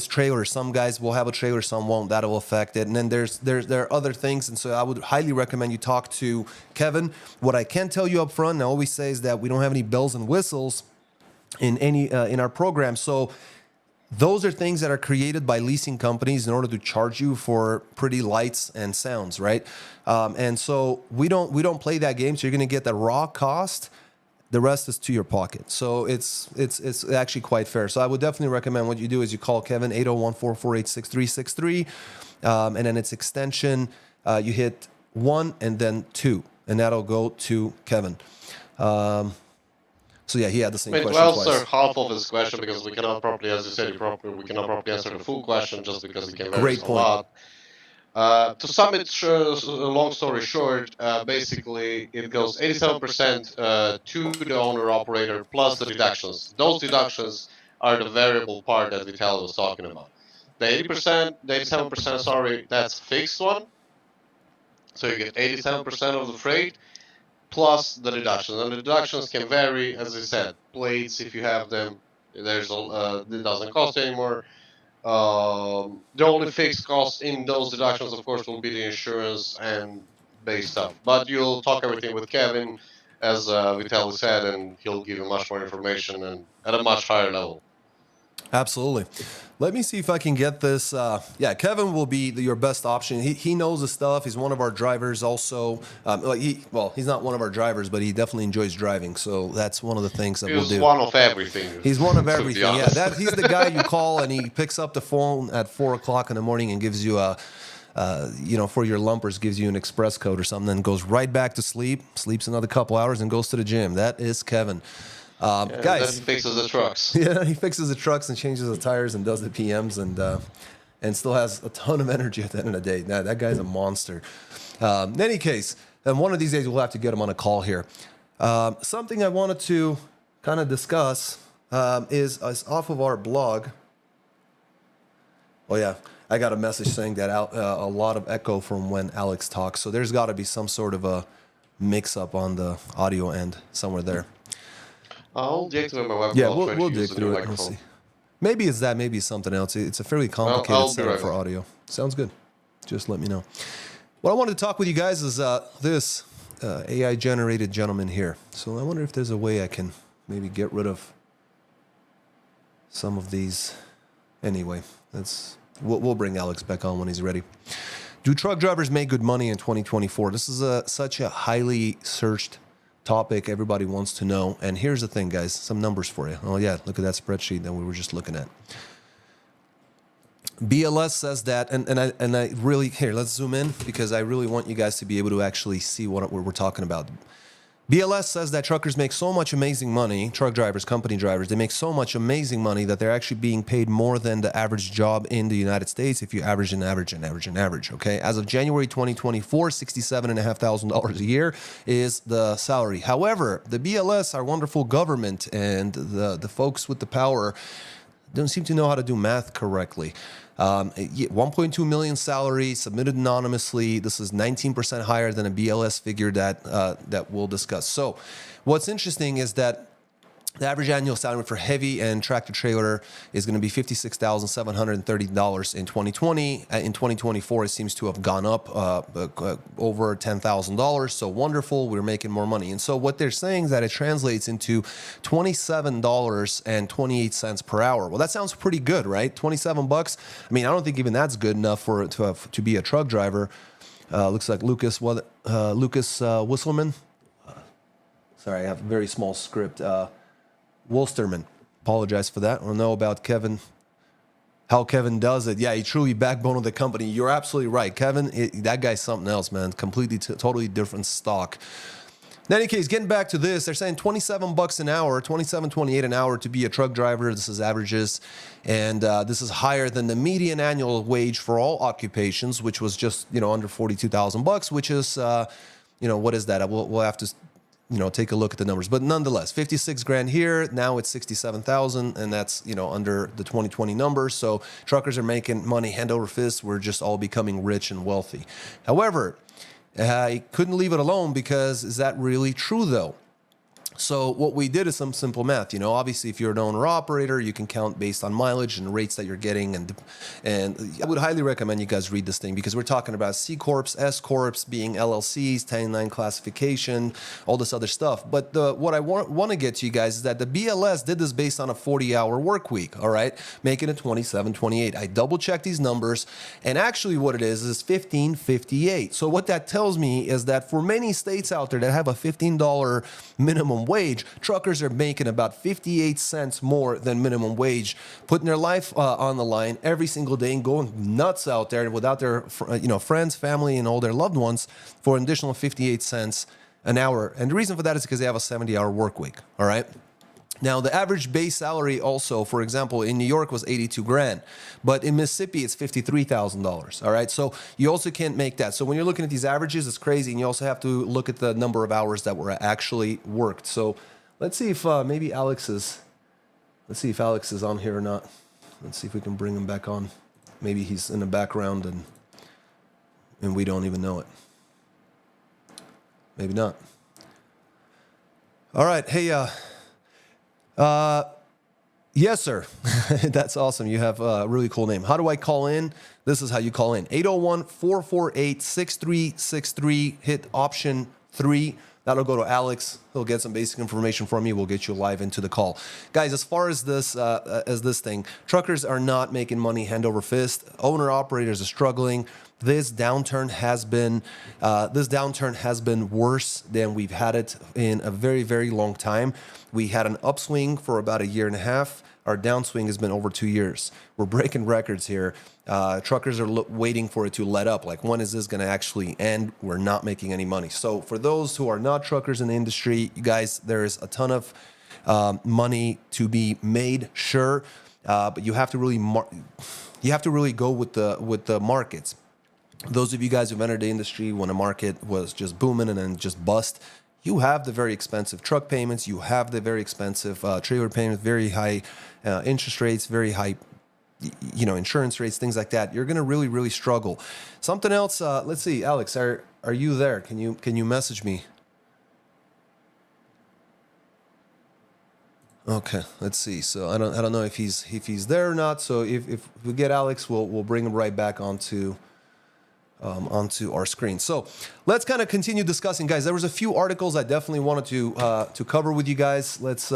trailers. Some guys will have a trailer, some won't. That'll affect it. And then there are other things. And so I would highly recommend you talk to Kevin. What I can tell you up front, and I always say, is that we don't have any bells and whistles in our program. So those are things that are created by leasing companies in order to charge you for pretty lights and sounds, right? And so we don't play that game. So you're going to get the raw cost. The rest is to your pocket. So it's actually quite fair. So I would definitely recommend what you do is you call Kevin 801-448-6363, and then it's extension. You hit 1 and then 2, and that'll go to Kevin. So yeah, he had the same question Well, twice. sir, half of his question because we cannot properly, as you said, we cannot properly answer the full question just because it can vary a lot. To sum it, long story short, basically it goes 87% to the owner-operator plus the deductions. Those deductions are the variable part that Vitaly was talking about. The 80%, the 87%, sorry, that's fixed one. So you get 87% of the freight plus the deductions. And the deductions can vary, as I said. Plates, if you have them, it doesn't cost anymore. The only fixed cost in those deductions, of course, will be the insurance and base stuff. But you'll talk everything with Kevin, as Vitaly said, and he'll give you much more information and at a much higher level. Absolutely. Let me see if I can get this. Yeah, Kevin will be your best option. He knows the stuff. He's one of our drivers also. He's not one of our drivers, but he definitely enjoys driving. So that's one of the things that we'll do. He's one of everything. He's one of everything. Yeah, he's the guy you call and he picks up the phone at 4 o'clock in the morning and gives you for your lumpers, gives you an express code or something, then goes right back to sleep, sleeps another couple hours, and goes to the gym. That is Kevin. Guys, he fixes the trucks. Yeah, he fixes the trucks and changes the tires and does the PMs and still has a ton of energy at the end of the day. That guy's a monster. In any case, and one of these days we'll have to get him on a call here. Something I wanted to kind of discuss is off of our blog. Oh yeah, I got a message saying that a lot of echo from when Alex talks. So there's got to be some sort of a mix-up on the audio end somewhere there. I'll dig through my web. Yeah, we'll dig through it. Let's see. Maybe it's that. Maybe it's something else. It's a fairly complicated setup for audio. Sounds good. Just let me know. What I wanted to talk with you guys is this AI-generated gentleman here. So I wonder if there's a way I can maybe get rid of some of these. Anyway, we'll bring Alex back on when he's ready. Do truck drivers make good money in 2024? This is such a highly searched topic everybody wants to know. And here's the thing, guys, some numbers for you. Oh yeah, look at that spreadsheet that we were just looking at. BLS says that, and I really, here, let's zoom in because I really want you guys to be able to actually see what we're talking about. BLS says that truckers make so much amazing money, truck drivers, company drivers, they make so much amazing money that they're actually being paid more than the average job in the United States if you average and average, okay? As of January 2024, $67,500 a year is the salary. However, the BLS, our wonderful government, and the folks with the power don't seem to know how to do math correctly. 1.2 million salary submitted anonymously. This is 19% higher than a BLS figure that we'll discuss. So what's interesting is that the average annual salary for heavy and tractor trailer is going to be $56,730 in 2020. In 2024, it seems to have gone up over $10,000. So wonderful. We're making more money. And so what they're saying is that it translates into $27.28 per hour. Well, that sounds pretty good, right? 27 bucks. I mean, I don't think even that's good enough to be a truck driver. Looks like Lucas Wisselman. Sorry, I have a very small script. Wolsterman. Apologize for that. I don't know about Kevin, how Kevin does it. Yeah, he truly backbone of the company. You're absolutely right. Kevin, that guy's something else, man. Completely, totally different stock. In any case, getting back to this, they're saying 27 bucks an hour, 27.28 an hour to be a truck driver. This is averages. And this is higher than the median annual wage for all occupations, which was just, under 42,000 bucks, which is, what is that? We'll have to take a look at the numbers. But nonetheless, 56 grand here. Now it's 67,000, and that's, under the 2020 numbers. So truckers are making money hand over fist. We're just all becoming rich and wealthy. However, I couldn't leave it alone, because is that really true though? So what we did is some simple math. Obviously, if you're an owner operator, you can count based on mileage and rates that you're getting. And I would highly recommend you guys read this thing, because we're talking about C Corps, S Corps, being LLCs, 1099 classification, all this other stuff. But what I want to get to you guys is that the BLS did this based on a 40-hour work week, all right, making it 27, 28. I double checked these numbers, and actually what it is 1558. So what that tells me is that for many states out there that have a $15 minimum wage, truckers are making about 58 cents more than minimum wage, putting their life on the line every single day and going nuts out there without their friends, family, and all their loved ones for an additional 58 cents an hour. And the reason for that is because they have a 70-hour work week. All right. Now, the average base salary also, for example, in New York was 82 grand, but in Mississippi, it's $53,000. All right. So you also can't make that. So when you're looking at these averages, it's crazy. And you also have to look at the number of hours that were actually worked. So let's see if maybe Alex is on here or not. Let's see if we can bring him back on. Maybe he's in the background and we don't even know it. Maybe not. All right. Hey, yes, sir. That's awesome. You have a really cool name. How do I call in? This is how you call in. 801-448-6363. Hit option 3. That'll go to Alex. He'll get some basic information from you. We'll get you live into the call. Guys, as far as this thing, truckers are not making money hand over fist. Owner-operators are struggling. This downturn has been worse than we've had it in a very, very long time. We had an upswing for about a year and a half. Our downswing has been over 2 years. We're breaking records here. Truckers are waiting for it to let up. Like, when is this going to actually end? We're not making any money. So for those who are not truckers in the industry, you guys, there's a ton of money to be made, sure, but you have to really go with the markets. Those of you guys who've entered the industry when the market was just booming and then just bust, you have the very expensive truck payments, you have the very expensive trailer payments, very high interest rates, very high insurance rates, things like that. You're going to really, really struggle. Something else, let's see, Alex, are you there? Can you message me? Okay, let's see. So I don't know if he's there or not. So if we get Alex, we'll bring him right back onto our screen. So let's kind of continue discussing, guys. There was a few articles I definitely wanted to cover with you guys. Let's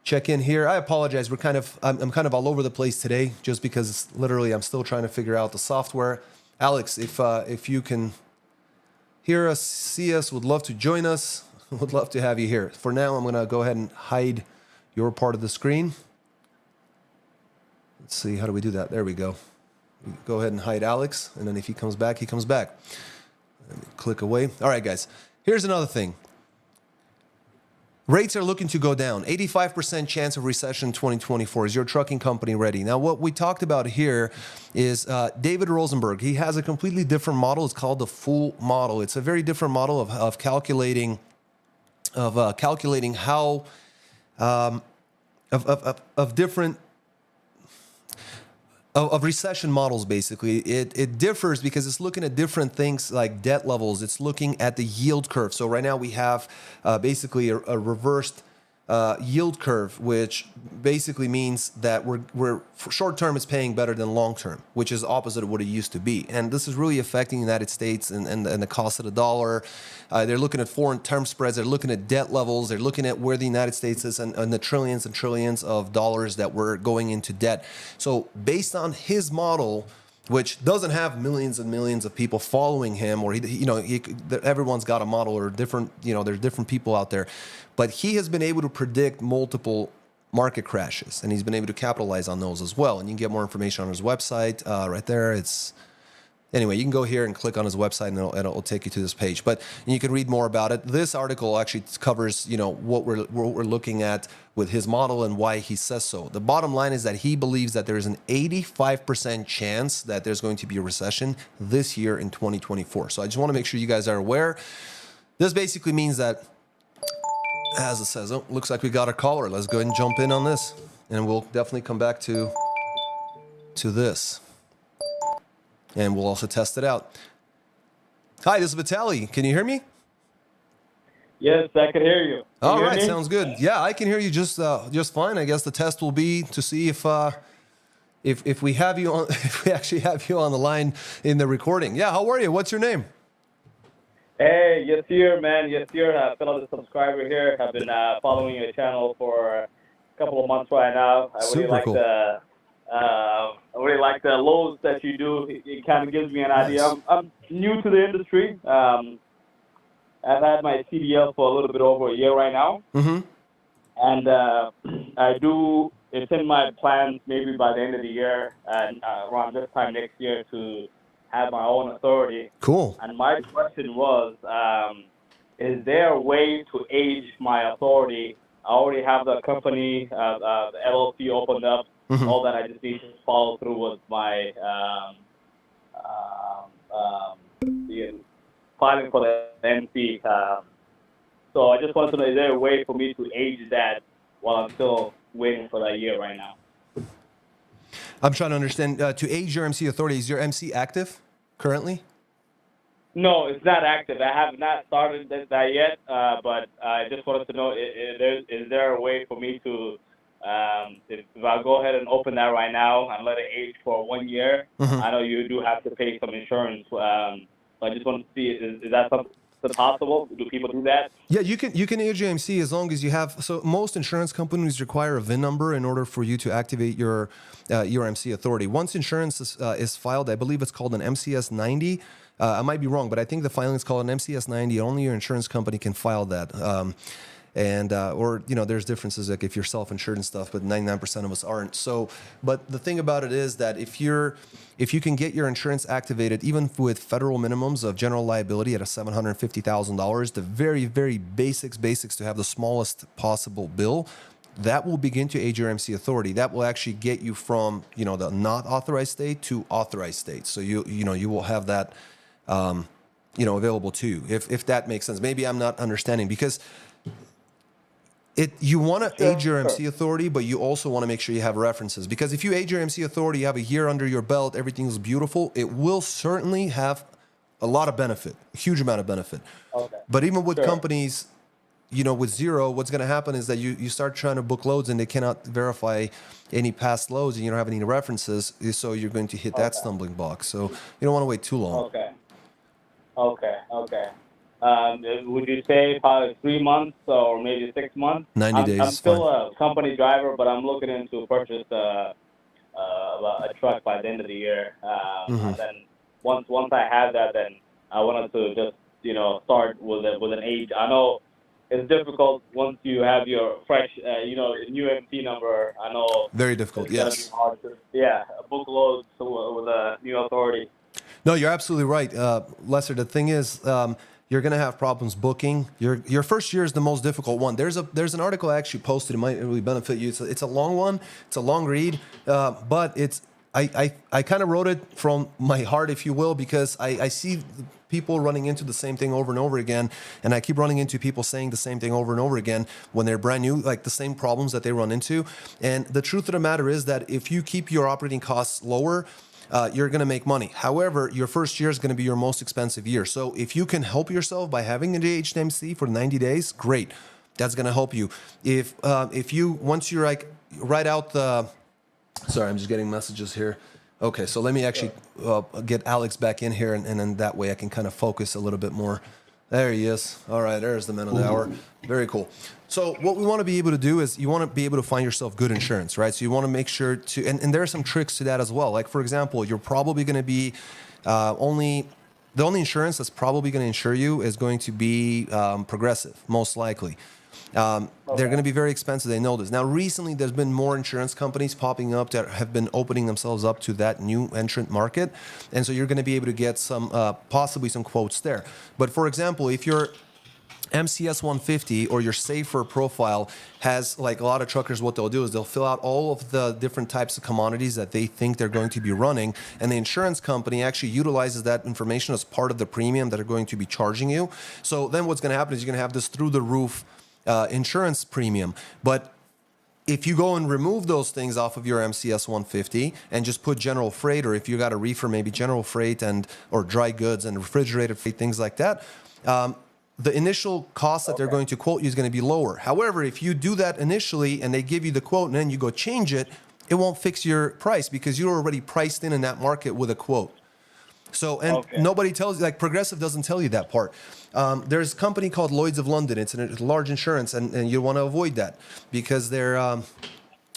check in here. I apologize. I'm kind of all over the place today, just because it's literally I'm still trying to figure out the software. Alex, if you can hear us, see us, would love to join us. Would love to have you here. For now, I'm going to go ahead and hide your part of the screen. Let's see. How do we do that? There we go. Go ahead and hide Alex, and then if he comes back, he comes back. Let me click away. All right, guys. Here's another thing. Rates are looking to go down. 85% chance of recession 2024. Is your trucking company ready? Now, what we talked about here is David Rosenberg. He has a completely different model. It's called the full model. It's a very different model of calculating how of recession models. Basically, it differs because it's looking at different things like debt levels. It's looking at the yield curve. So right now we have basically a reversed yield curve, which basically means that we're short term is paying better than long term, which is opposite of what it used to be. And this is really affecting the United States and the cost of the dollar. They're looking at foreign term spreads. They're looking at debt levels. They're looking at where the United States is and the trillions and trillions of dollars that we're going into debt. So based on his model, which doesn't have millions and millions of people following him, or everyone's got a model or different, there's different people out there, but he has been able to predict multiple market crashes, and he's been able to capitalize on those as well. And you can get more information on his website right there. Anyway, you can go here and click on his website, and it'll take you to this page. But you can read more about it. This article actually covers, what we're looking at with his model and why he says so. The bottom line is that he believes that there is an 85% chance that there's going to be a recession this year in 2024. So I just want to make sure you guys are aware. This basically means that As it says, oh, looks like we got a caller. Let's go ahead and jump in on this, and we'll definitely come back to this, and we'll also test it out. Hi, this is Vitaly. Can you hear me? Yes, I can hear you. Can All you hear right, me? sounds good. Yeah, I can hear you just fine. I guess the test will be to see if we have you on, if we actually have you on the line in the recording. Yeah, how are you? What's your name? Hey, yes, here, man. Yes, here. Fellow subscriber here. I've been following your channel for a couple of months right now. I really Super like cool. I really like the loads that you do. It kind of gives me an idea. Nice. I'm new to the industry. I've had my CDL for a little bit over a year right now, Mm-hmm. and it's in my plans maybe by the end of the year and around this time next year to have my own authority. Cool. And my question was, is there a way to age my authority? I already have the company, the LLC opened up. Mhm. All that I just need to follow through with my filing for the NC. So I just wanted to know, is there a way for me to age that while I'm still waiting for that year right now? I'm trying to understand. To age your MC authority, is your MC active currently? No, it's not active. I have not started that yet, but I just wanted to know, is there a way for me to, if I go ahead and open that right now and let it age for 1 year, Mhm. I know you do have to pay some insurance. So I just want to see, is that something possible? Do people do that? Yeah, you can age your MC as long as you have. So most insurance companies require a VIN number in order for you to activate your MC authority. Once insurance is filed, I believe it's called an MCS 90. I might be wrong, but I think the filing is called an MCS 90. Only your insurance company can file that. Or there's differences like if you're self-insured and stuff, but 99% of us aren't. So, but the thing about it is that if you can get your insurance activated, even with federal minimums of general liability at a $750,000, the very, very basics to have the smallest possible bill, that will begin to age your MC authority. That will actually get you from the not authorized state to authorized state. So you will have that available to you, if that makes sense. Maybe I'm not understanding because. You want to age your MC authority, but you also want to make sure you have references. Because if you age your MC authority, you have a year under your belt, everything is beautiful, it will certainly have a lot of benefit, a huge amount of benefit. Okay. But even with companies, with zero, what's going to happen is that you start trying to book loads and they cannot verify any past loads and you don't have any references. So you're going to hit that stumbling block. So you don't want to wait too long. Okay. Would you say probably 3 months or maybe 6 months? 90 days. I'm still a company driver, but I'm looking into purchase a truck by the end of the year. And then once I have that, then I wanted to just start with an age. I know it's difficult once you have your fresh new MC number. I know Very difficult. it's gonna Yes. be hard to book loads with a new authority. No, you're absolutely right, Lester. The thing is, you're going to have problems booking. Your first year is the most difficult one. There's an article I actually posted. It might really benefit you. It's a long one. It's a long read, but I kind of wrote it from my heart, if you will, because I see people running into the same thing over and over again, and I keep running into people saying the same thing over and over again when they're brand new, like the same problems that they run into. And the truth of the matter is that if you keep your operating costs lower, you're going to make money. However, your first year is going to be your most expensive year. So if you can help yourself by having an aged MC for 90 days, great. That's going to help you. If you, once you're like, write out the, sorry, I'm just getting messages here. Okay, so let me actually get Alex back in here, and then that way I can kind of focus a little bit more. There he is. All right, there's the man of the hour. Very cool. So what we want to be able to do is you want to be able to find yourself good insurance, right? So you want to make sure to, and there are some tricks to that as well. Like, for example, you're probably going to be the only insurance that's probably going to insure you is going to be Progressive, most likely. They're going to be very expensive. They know this. Now, recently, there's been more insurance companies popping up that have been opening themselves up to that new entrant market. And so you're going to be able to get some, possibly some quotes there. But for example, if your MCS 150 or your safer profile has, like a lot of truckers, what they'll do is they'll fill out all of the different types of commodities that they think they're going to be running. And the insurance company actually utilizes that information as part of the premium that they're going to be charging you. So then what's going to happen is you're going to have this through the roof insurance premium. But if you go and remove those things off of your MCS 150 and just put general freight, or if you got a reefer, maybe general freight or dry goods and refrigerated freight, things like that, the initial cost that they're going to quote you is going to be lower. However, if you do that initially and they give you the quote and then you go change it, it won't fix your price because you're already priced in that market with a quote. So, and nobody tells you, like Progressive doesn't tell you that part. There's a company called Lloyd's of London. It's a large insurance, and you want to avoid that because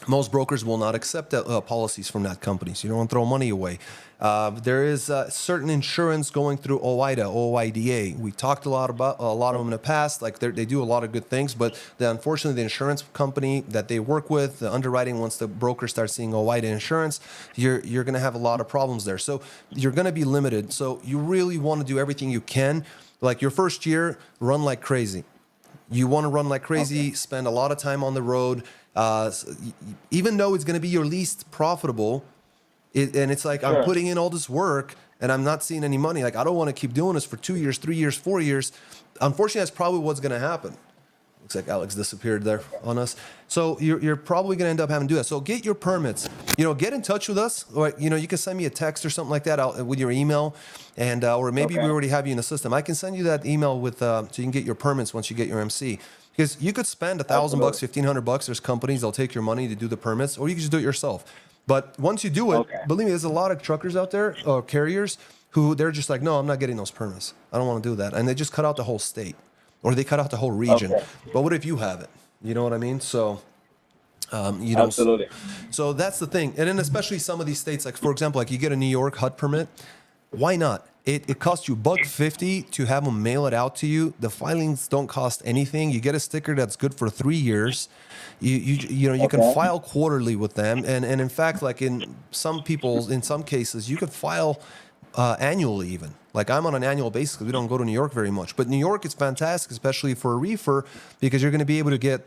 most brokers will not accept policies from that company. So you don't want to throw money away. There is certain insurance going through OIDA. We talked a lot about a lot of them in the past. Like they do a lot of good things, but unfortunately, the insurance company that they work with, the underwriting, once the broker starts seeing OIDA insurance, you're going to have a lot of problems there. So you're going to be limited. So you really want to do everything you can. Like your first year, run like crazy. You want to run like crazy, spend a lot of time on the road. Even though it's going to be your least profitable, and it's like, I'm putting in all this work and I'm not seeing any money. Like, I don't want to keep doing this for 2 years, 3 years, 4 years. Unfortunately, that's probably what's going to happen. Looks like Alex disappeared there on us. So you're probably going to end up having to do that. So get your permits. Get in touch with us. Or, you can send me a text or something like that with your email. And or maybe we already have you in the system. I can send you that email with so you can get your permits once you get your MC. Because you could spend $1,000, $1,500. There's companies that'll take your money to do the permits, or you can just do it yourself. But once you do it, believe me, there's a lot of truckers out there, or carriers, who they're just like, no, I'm not getting those permits. I don't want to do that. And they just cut out the whole state, or they cut out the whole region. But what if you have it? You know what I mean? So, Absolutely. So that's the thing. And then especially some of these states, like for example, like you get a New York HUD permit. Why not? It costs you $150 to have them mail it out to you. The filings don't cost anything. You get a sticker that's good for 3 years. You can file quarterly with them, and in fact, like in some cases, you could file annually even. Like I'm on an annual basis because we don't go to New York very much. But New York is fantastic, especially for a reefer, because you're going to be able to get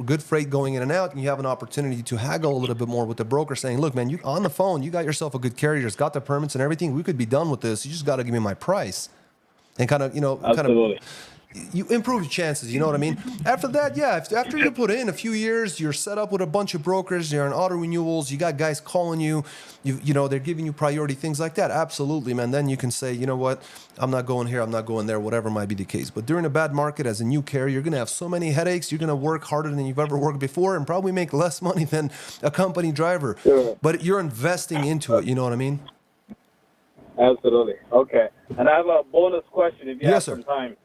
good freight going in and out, and you have an opportunity to haggle a little bit more with the broker, saying, "Look, man, you on the phone, you got yourself a good carrier, it's got the permits and everything. We could be done with this. You just got to give me my price," and kind of you improve your chances, you know what I mean? After that, after you put in a few years, you're set up with a bunch of brokers, you're on auto renewals, you got guys calling you, they're giving you priority, things like that. Absolutely, man. Then you can say, you know what, I'm not going here, I'm not going there, whatever might be the case. But during a bad market as a new carrier, you're going to have so many headaches, you're going to work harder than you've ever worked before and probably make less money than a company driver. Sure. But you're investing into it, you know what I mean? Absolutely. Okay. And I have a bonus question if you have some time.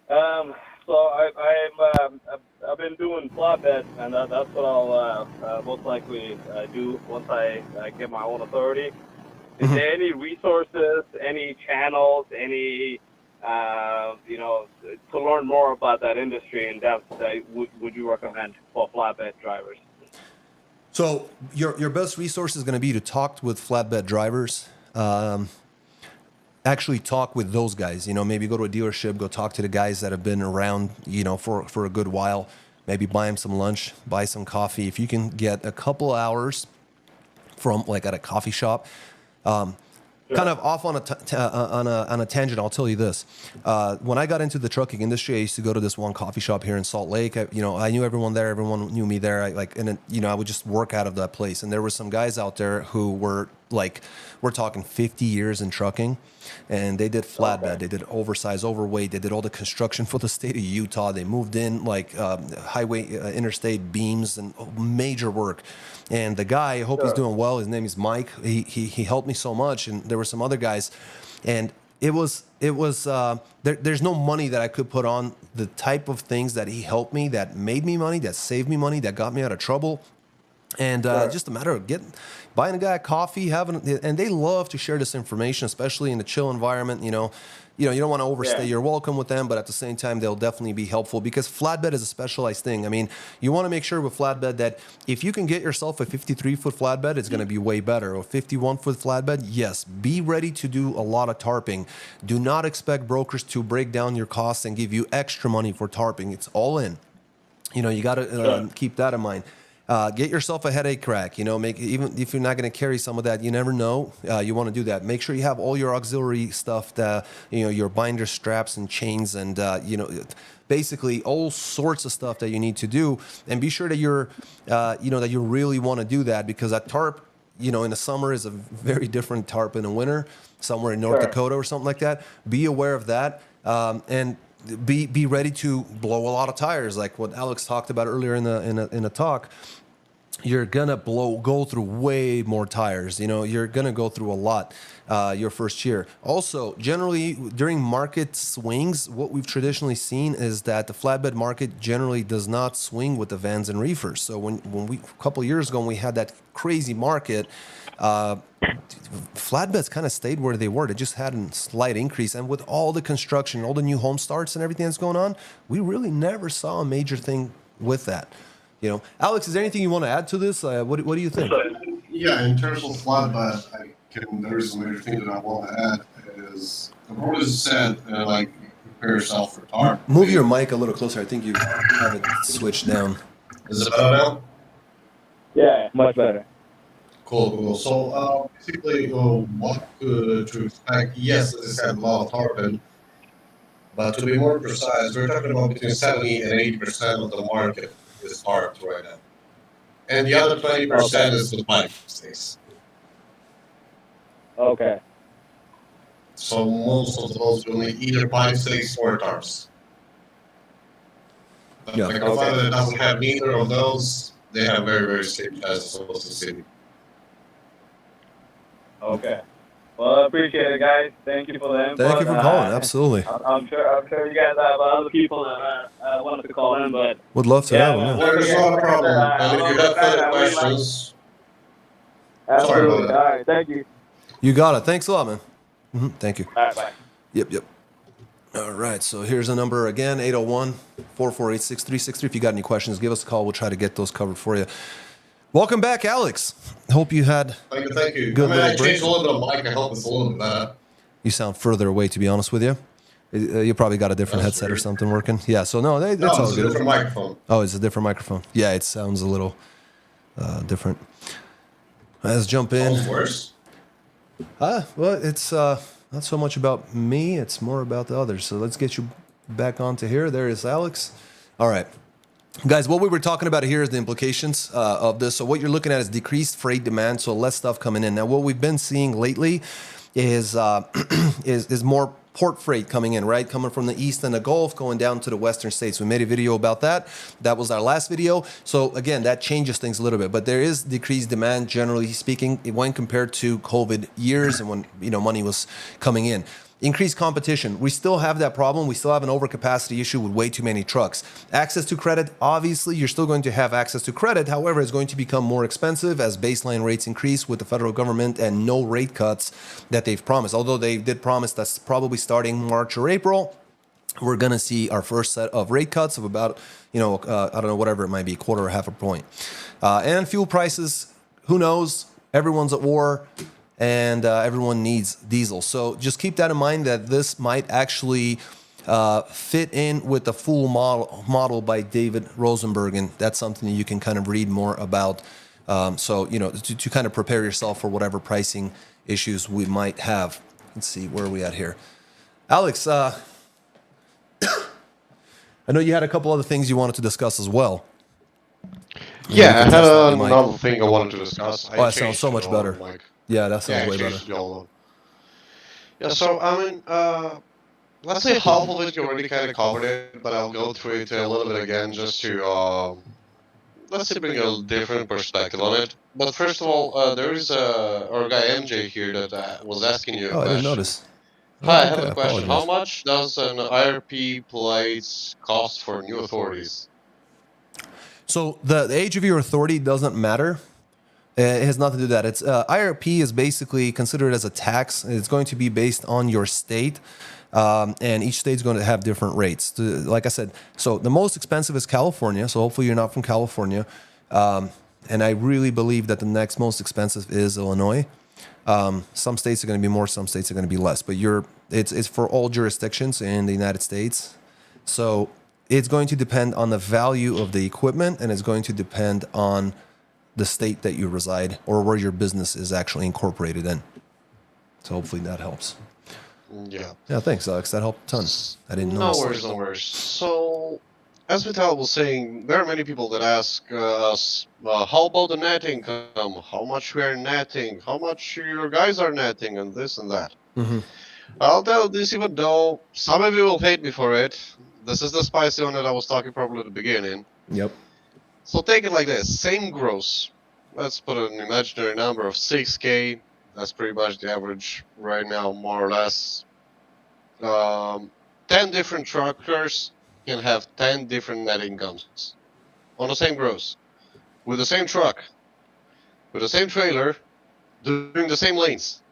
So I've been doing flatbed, and that's what I'll most likely do once I get my own authority. Is there any resources, any channels, any to learn more about that industry in depth that would you recommend for flatbed drivers? So your best resource is going to be to talk with flatbed drivers. Actually talk with those guys, maybe go to a dealership, go talk to the guys that have been around, for a good while, maybe buy them some lunch, buy some coffee. If you can get a couple hours from at a coffee shop, kind of off on a tangent, I'll tell you this. When I got into the trucking industry, I used to go to this one coffee shop here in Salt Lake. I knew everyone there. Everyone knew me there. I would just work out of that place. And there were some guys out there who were we're talking 50 years in trucking, and they did flatbed, they did oversized, overweight, they did all the construction for the state of Utah. They moved in highway, interstate beams and major work. And the guy, I hope he's doing well. His name is Mike. He helped me so much, and there were some other guys, and it was there's no money that I could put on the type of things that he helped me, that made me money, that saved me money, that got me out of trouble. And just a matter of buying a guy a coffee, and they love to share this information, especially in the chill environment. You don't want to overstay your welcome with them, but at the same time, they'll definitely be helpful because flatbed is a specialized thing. I mean, you want to make sure with flatbed that if you can get yourself a 53-foot flatbed, it's going to be way better. Or 51-foot flatbed, yes. Be ready to do a lot of tarping. Do not expect brokers to break down your costs and give you extra money for tarping. It's all in. You got to keep that in mind. Get yourself a headache rack. Make even if you're not going to carry some of that, you never know. You want to do that. Make sure you have all your auxiliary stuff. Your binder straps and chains, and basically all sorts of stuff that you need to do. And be sure that that you really want to do that, because that tarp, in the summer is a very different tarp in the winter. Somewhere in North Dakota or something like that. Be aware of that, and be ready to blow a lot of tires, like what Alex talked about earlier in the talk. You're gonna go through way more tires. You're gonna go through a lot your first year. Also, generally during market swings, what we've traditionally seen is that the flatbed market generally does not swing with the vans and reefers. So when we a couple of years ago when we had that crazy market, flatbeds kind of stayed where they were. They just had a slight increase. And with all the construction, all the new home starts and everything that's going on, we really never saw a major thing with that. Alex, is there anything you want to add to this? What do you think? Yeah, in terms of flatbed, there's a major thing that I want to add is the board has said, prepare yourself for tarp. Move your mic a little closer. I think you have it switched down. Is it better now? Yeah, much better. Cool. So basically, what to expect? Yes, as I said, a lot of tarping, but to be more precise, we're talking about between 70 and 80% of the market is tarped right now, and the other 20% is the pipe stays. Okay. So most of those will need either pipe stays or tarps. Yeah. Like a flatbed that doesn't have neither of those, they have very, very steep as opposed to city. Okay. Well, I appreciate it, guys. Thank you for the input. Thank you for calling. Absolutely. I'm sure you guys have other people that wanted to call in, but would love to have them. There's not a problem. And if you have further questions, absolutely. All right. Thank you. You got it. Thanks a lot, man. Thank you. All right. Bye. Yep. All right. So here's the number again: 801-448-6363. If you got any questions, give us a call. We'll try to get those covered for you. Welcome back, Alex. Hope you had. Thank you. Good I changed a little bit of mic. I hope it's a little bit better. You sound further away, to be honest with you. You probably got a different headset or something working. Yeah. So no, it's all it's good. a different microphone. Oh, it's a different microphone. Yeah, it sounds a little different. Let's jump in. Sounds worse. Well, it's not so much about me. It's more about the others. So let's get you back onto here. There is Alex. All right. Guys, what we were talking about here is the implications of this. So what you're looking at is decreased freight demand, so less stuff coming in. Now, what we've been seeing lately is more port freight coming in, right? Coming from the east and the Gulf, going down to the western states. We made a video about that. That was our last video. So again, that changes things a little bit. But there is decreased demand, generally speaking, when compared to COVID years and when money was coming in. Increased competition. We still have that problem. We still have an overcapacity issue with way too many trucks. Access to credit. Obviously, you're still going to have access to credit. However, it's going to become more expensive as baseline rates increase with the federal government and no rate cuts that they've promised. Although they did promise that's probably starting March or April, we're going to see our first set of rate cuts of about, I don't know, whatever it might be, 1/4 or 1/2 point. And fuel prices, who knows? Everyone's at war. And everyone needs diesel. So just keep that in mind that this might actually fit in with the full model by David Rosenberg. And that's something that you can kind of read more about. To kind of prepare yourself for whatever pricing issues we might have. Let's see, where are we at here? Alex, I know you had a couple other things you wanted to discuss as well. Yeah, I had another thing I wanted to discuss. That sounds so much better. Yeah, that sounds way better. Yeah, so let's say half of it you already kind of covered it, but I'll go through it a little bit again just to let's say bring a different perspective on it. But first of all, there is our guy MJ here that was asking you a question. I didn't notice. Hi, I have a question. How much does an IRP plates cost for new authorities? So the age of your authority doesn't matter. It has nothing to do with that. It's IRP is basically considered as a tax. It's going to be based on your state, and each state is going to have different rates. Like I said, so the most expensive is California. So hopefully you're not from California, and I really believe that the next most expensive is Illinois. Some states are going to be more, some states are going to be less. But it's for all jurisdictions in the United States. So it's going to depend on the value of the equipment, and it's going to depend on the state that you reside or where your business is actually incorporated in. So hopefully that helps. Yeah. Yeah, thanks, Alex. That helped a ton. I didn't know. No worries, no worries. So, as Vital was saying, there are many people that ask us, how about the net income? How much we are netting? How much your guys are netting? And this and that. Mm-hmm. I'll tell this, even though some of you will hate me for it. This is the spicy one that I was talking probably at the beginning. Yep. So take it like this: same gross. Let's put an imaginary number of 6K. That's pretty much the average right now, more or less. 10 different truckers can have 10 different net incomes on the same gross, with the same truck, with the same trailer, doing the same lanes.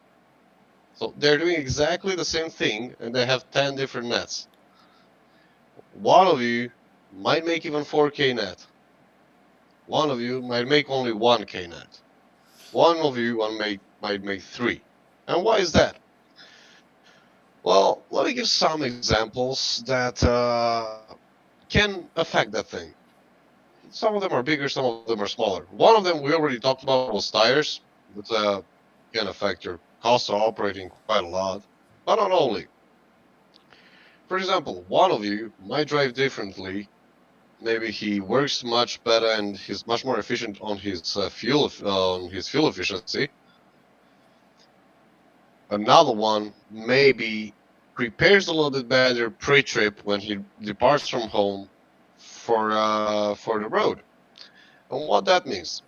So they're doing exactly the same thing, and they have 10 different nets. One of you might make even 4K net. One of you might make only 1K net. One of you might make 3. And why is that? Well, let me give some examples that can affect that thing. Some of them are bigger, some of them are smaller. One of them we already talked about was tires. That can affect your cost of operating quite a lot, but not only. For example, one of you might drive differently. Maybe he works much better and he's much more efficient on his fuel efficiency. Another one maybe prepares a little bit better pre-trip when he departs from home for the road. And what that means,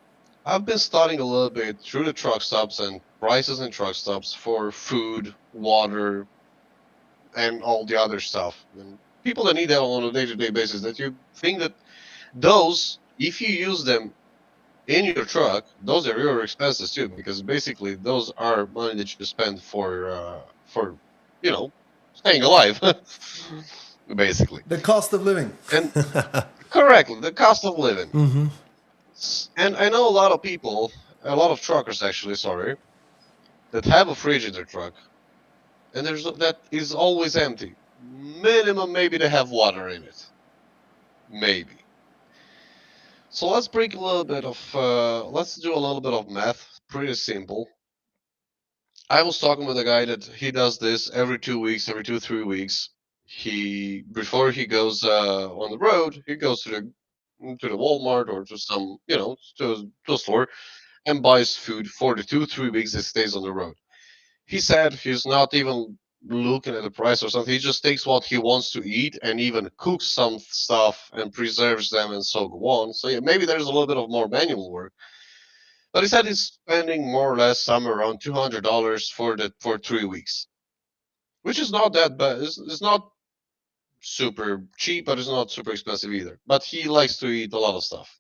I've been studying a little bit through the truck stops and prices in truck stops for food, water, and all the other stuff. And people that need that on a day-to-day basis, that you think that those, if you use them in your truck, those are your expenses too, because basically those are money that you spend for staying alive, basically. The cost of living. And correctly, the cost of living. Mm-hmm. And I know a lot of people, a lot of truckers actually, sorry, that have a fridge in their truck, and that is always empty. Minimum, maybe they have water in it. Maybe. So let's break a little bit of, let's do a little bit of math. Pretty simple. I was talking with a guy that he does this every 2 weeks, every 2-3 weeks. Before he goes on the road, he goes to the Walmart or to some, to a store and buys food for the 2-3 weeks that stays on the road. He said he's not even looking at the price or something. He just takes what he wants to eat and even cooks some stuff and preserves them and so go on. So yeah, maybe there's a little bit of more manual work. But he said he's spending more or less somewhere around $200 for 3 weeks, which is not that bad. It's not super cheap, but it's not super expensive either. But he likes to eat a lot of stuff,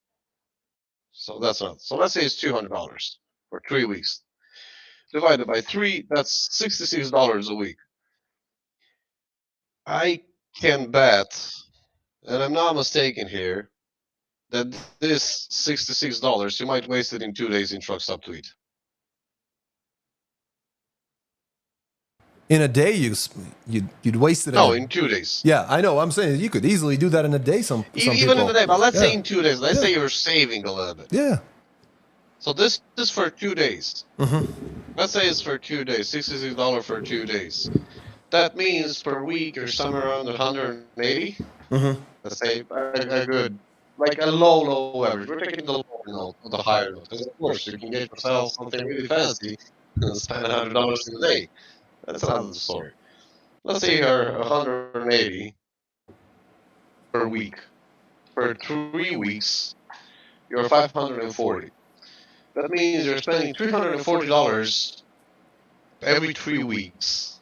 so that's not. So let's say it's $200 for 3 weeks. Divided by 3, that's $66 a week. I can bet, and I'm not mistaken here, that this $66 you might waste it in 2 days in truck stop to eat. In a day, you'd waste it. No, in 2 days. Yeah, I know. I'm saying you could easily do that in a day. Some Even people. in a day, but let's say Yeah. in 2 days. Let's say you're saving a little bit. Yeah. So this is for 2 days. Mm-hmm. Let's say it's for 2 days, $66 for 2 days. That means per week you're somewhere around 180. Mm-hmm. Let's say a good, like a low average. We're taking the lower note, not the higher note, because of course you can get yourself something really fancy and spend $100 in a day. That's another story. Let's say you're 180 per week. For 3 weeks, you're 540. That means you're spending $340 every 3 weeks.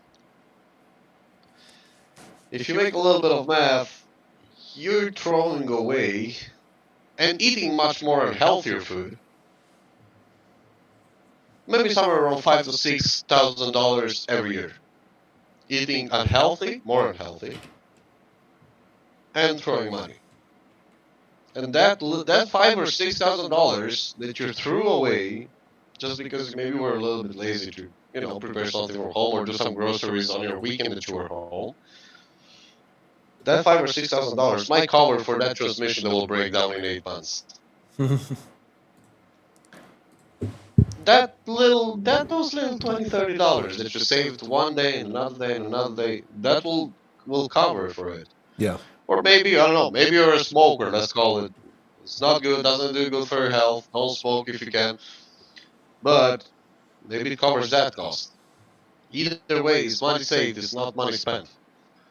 If you make a little bit of math, you're throwing away and eating much more and healthier food. Maybe somewhere around $5,000 to $6,000 every year. Eating unhealthy, more unhealthy, and throwing money. And that $5,000 or $6,000 that you threw away just because maybe you were a little bit lazy to, prepare something from home or do some groceries on your weekend that you were home, that $5,000 or $6,000 might cover for that transmission that will break down in 8 months. Those little $20, $30 that you saved one day and another day, that will cover for it. Yeah. Or maybe, I don't know, maybe you're a smoker, let's call it. It's not good, doesn't do good for your health. Don't smoke if you can. But maybe it covers that cost. Either way, it's money saved, it's not money spent.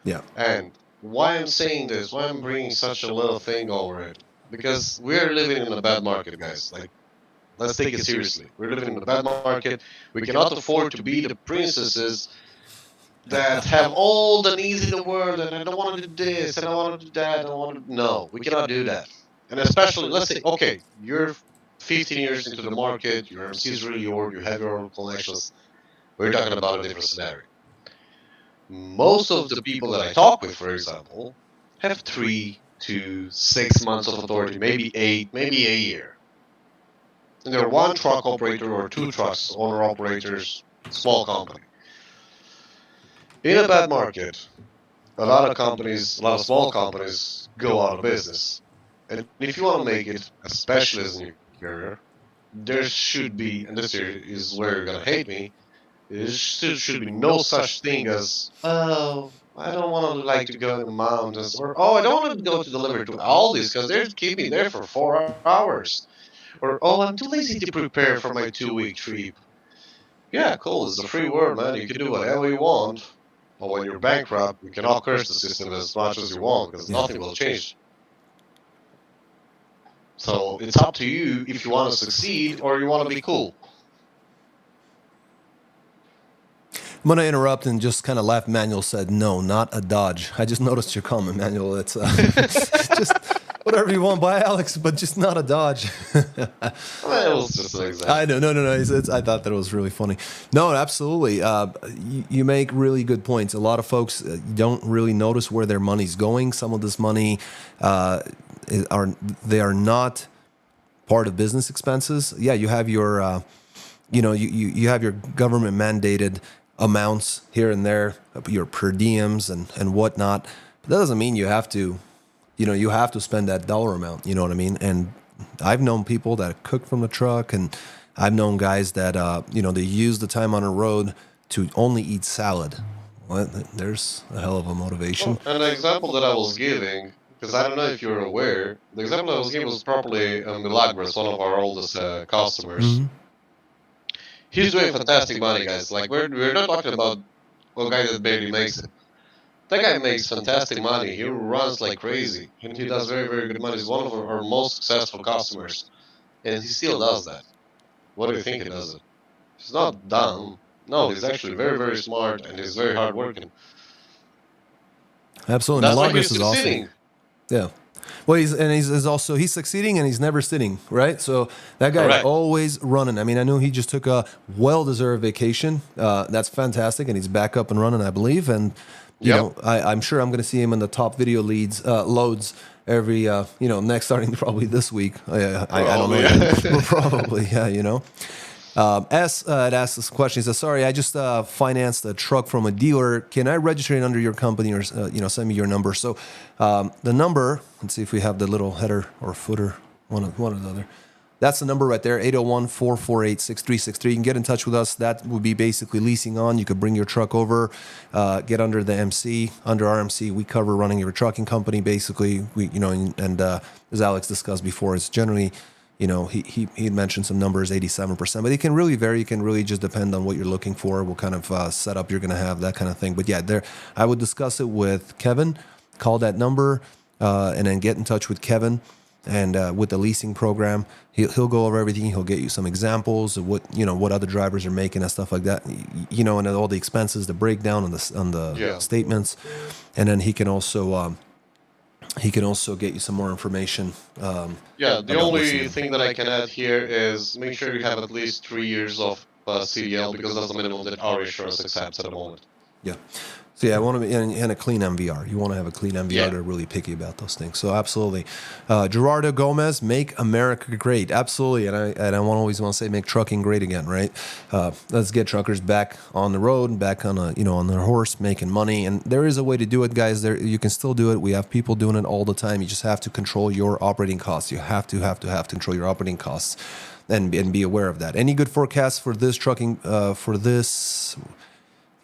Yeah. And why I'm saying this, why I'm bringing such a little thing over it, because we're living in a bad market, guys. Like, let's take it seriously. We're living in a bad market. We cannot afford to be the princesses that have all the needs in the world, and I don't want to do this, and I want to do that, I don't want to. No, we cannot do that. And especially, let's say, okay, you're 15 years into the market, your MC is really old, you have your own connections. We're talking about a different scenario. Most of the people that I talk with, for example, have 3 to 6 months of authority, maybe 8, maybe a year. And they're one truck operator or 2 trucks, owner operators, small company. In a bad market, a lot of small companies go out of business. And if you want to make it a specialist in your career, there should be, and this is where you're going to hate me, there should be no such thing as, oh, I don't want to like to go in the mountains, or oh, I don't want to go to deliver to Aldi's because they're keeping me there for 4 hours, or oh, I'm too lazy to prepare for my 2-week trip. Yeah, cool. It's a free world, man. You can do whatever you want. But when you're bankrupt, you can all curse the system as much as you want because nothing will change. So it's up to you if you want to succeed or you want to be cool. I'm going to interrupt and just kind of laugh. Manuel said, no, not a Dodge. I just noticed your comment, Manuel. It's just whatever you want. Buy Alex, but just not a Dodge. It was just an example. I know. No. I thought that it was really funny. No, absolutely. You make really good points. A lot of folks don't really notice where their money's going. Some of this money are not part of business expenses. Yeah, you have your, you have your government mandated amounts here and there, your per diems and whatnot. But that doesn't mean you have to, you have to spend that dollar amount. You know what I mean? And I've known people that cook from the truck, and I've known guys that, they use the time on the road to only eat salad. Well, there's a hell of a motivation. Well, an example that I was giving, because I don't know if you're aware, the example I was giving was probably Milagros, one of our oldest customers. Mm-hmm. He's doing fantastic money, guys. Like, we're not talking about a guy that barely makes it. That guy makes fantastic money. He runs like crazy, and he does very, very good money. He's one of our most successful customers, and he still does that. What do you think he does it? He's not dumb. No, he's actually very, very smart, and he's very hardworking. Absolutely. That's why he's is succeeding. awesome. Yeah. Well, he's succeeding, and he's never sitting, right? So that guy is always running. I mean, I know he just took a well-deserved vacation. That's fantastic, and he's back up and running, I believe. And you know, I'm sure I'm going to see him in the top video loads every, next starting probably this week. I don't know. Yeah. Probably, yeah. S had asked this question. He says, sorry, I just financed a truck from a dealer. Can I register it under your company or, send me your number? So the number, let's see if we have the little header or footer, one or the other. That's the number right there, 801-448-6363. You can get in touch with us. That would be basically Lease-on. You could bring your truck over, get under the MC, under our MC. We cover running your trucking company, basically. We, and as Alex discussed before, it's generally, he mentioned some numbers, 87%, but it can really vary. It can really just depend on what you're looking for, what kind of setup you're going to have, that kind of thing. But yeah, I would discuss it with Kevin, call that number, and then get in touch with Kevin. And with the leasing program, he'll go over everything. He'll get you some examples of what other drivers are making and stuff like that. And all the expenses, the breakdown on the statements, and then he can also get you some more information. The only thing that I can add here is make sure you have at least 3 years of CDL, because that's the minimum that our insurance accepts at the moment. Yeah. So yeah, I want to be in a clean MVR. You want to have a clean MVR. Yeah. They're really picky about those things. So absolutely, Gerardo Gomez, make America great. Absolutely, and I always want to say make trucking great again, right? Let's get truckers back on the road, back on on their horse, making money. And there is a way to do it, guys. There you can still do it. We have people doing it all the time. You just have to control your operating costs. You have to control your operating costs, and be aware of that. Any good forecasts for this trucking for this?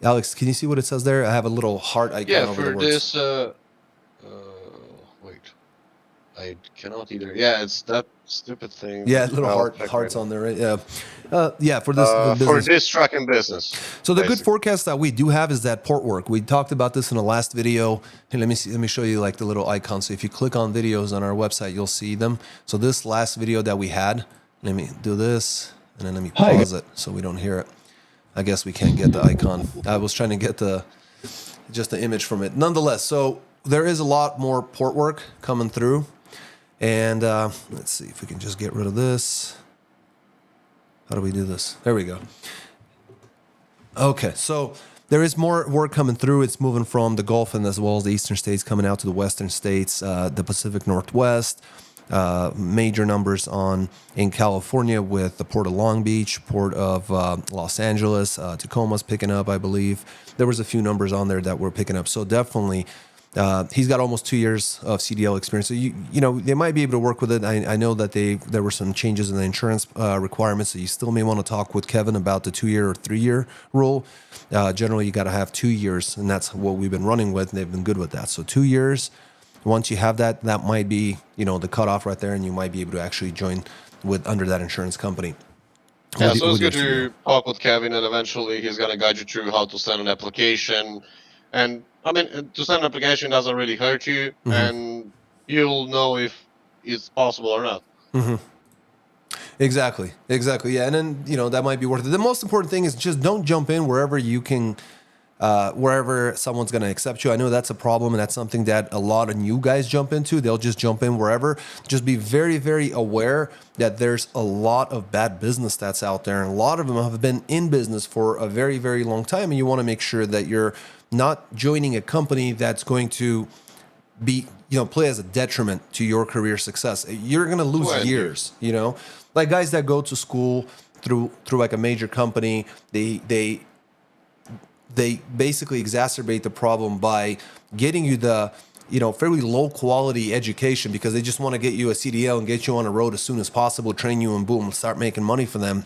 Alex, can you see what it says there? I have a little heart icon over the for words. this. Wait, I cannot either. Yeah, it's that stupid thing. Yeah, little I'll check hearts right on there, right? Yeah, for this the for business. this trucking business. So the good basically. forecast that we do have is that port work. We talked about this in the last video. Hey, let me show you like the little icon. So if you click on videos on our website, you'll see them. So this last video that we had, let me do this, and then let me pause it so we don't hear it. I guess we can't get the icon. I was trying to get just the image from it. Nonetheless, so there is a lot more port work coming through. And let's see if we can just get rid of this. How do we do this? There we go. Okay, so there is more work coming through. It's moving from the Gulf and as well as the eastern states coming out to the western states, the Pacific Northwest. Major numbers in California with the Port of Long Beach, Port of Los Angeles, Tacoma's picking up, I believe. There was a few numbers on there that were picking up. So definitely, he's got almost 2 years of CDL experience. So they might be able to work with it. I know that there were some changes in the insurance requirements. So you still may want to talk with Kevin about the 2-year or 3-year rule. Generally, you got to have 2 years, and that's what we've been running with. And they've been good with that. So 2 years. Once you have that might be, the cutoff right there, and you might be able to actually join under that insurance company. Yeah, so it's good to talk with Kevin, and eventually he's gonna guide you through how to send an application. And I mean, to send an application doesn't really hurt you, and you'll know if it's possible or not. Mm-hmm. Exactly. Yeah, and then that might be worth it. The most important thing is just don't jump in wherever you can. Wherever someone's going to accept you. I know that's a problem, and that's something that a lot of new guys jump into. They'll just jump in wherever. Just be very, very aware that there's a lot of bad business that's out there, and a lot of them have been in business for a very, very long time, and you want to make sure that you're not joining a company that's going to be, play as a detriment to your career success. You're going to lose years, Like guys that go to school through like a major company, they basically exacerbate the problem by getting you the, fairly low quality education because they just want to get you a CDL and get you on the road as soon as possible, train you, and boom, start making money for them.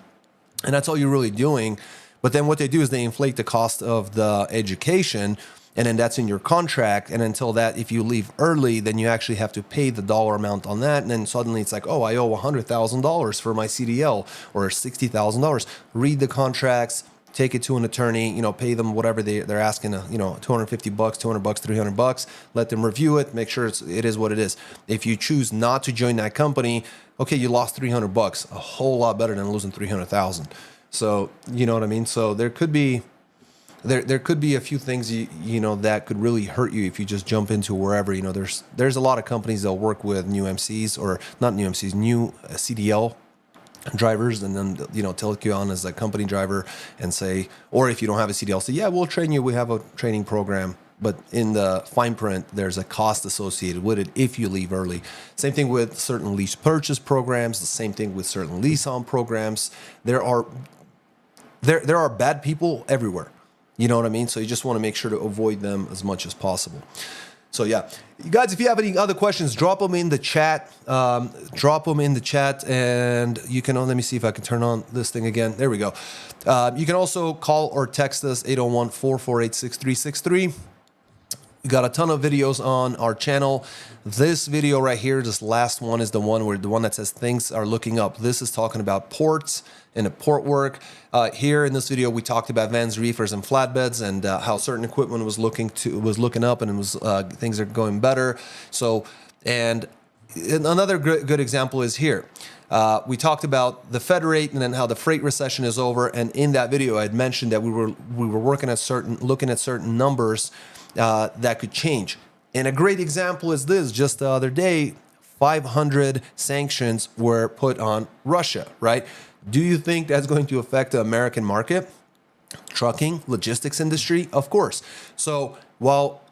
And that's all you're really doing. But then what they do is they inflate the cost of the education, and then that's in your contract. And until that, if you leave early, then you actually have to pay the dollar amount on that. And then suddenly it's like, oh, I owe $100,000 for my CDL or $60,000. Read the contracts. Take it to an attorney, pay them whatever they're asking, $250, $200, $300. Let them review it, make sure it is what it is. If you choose not to join that company, okay, you lost $300, a whole lot better than losing $300,000. So you know what I mean. So there could be a few things that could really hurt you if you just jump into wherever. There's a lot of companies that work with new MCs or not new MCs, new CDL drivers, and then take you on as a company driver and say, or if you don't have a CDL, say, yeah, we'll train you, we have a training program, but in the fine print there's a cost associated with it if you leave early. Same thing with certain lease purchase programs, the same thing with certain lease-on programs. There are bad people everywhere, you know what I mean? So you just want to make sure to avoid them as much as possible. So yeah, you guys, if you have any other questions, drop them in the chat. And you can, let me see if I can turn on this thing again. There we go. You can also call or text us 801-448-6363. We got a ton of videos on our channel. This video right here, this last one, is the one that says things are looking up. This is talking about ports and the port work. Here in this video, we talked about vans, reefers, and flatbeds, and how certain equipment was looking up, and it was things are going better. So, and another good example is here. We talked about the Fed rate and then how the freight recession is over. And in that video, I had mentioned that we were looking at certain numbers that could change. And a great example is this. Just the other day, 500 sanctions were put on Russia, right? Do you think that's going to affect the American market? Trucking, logistics industry, of course. So while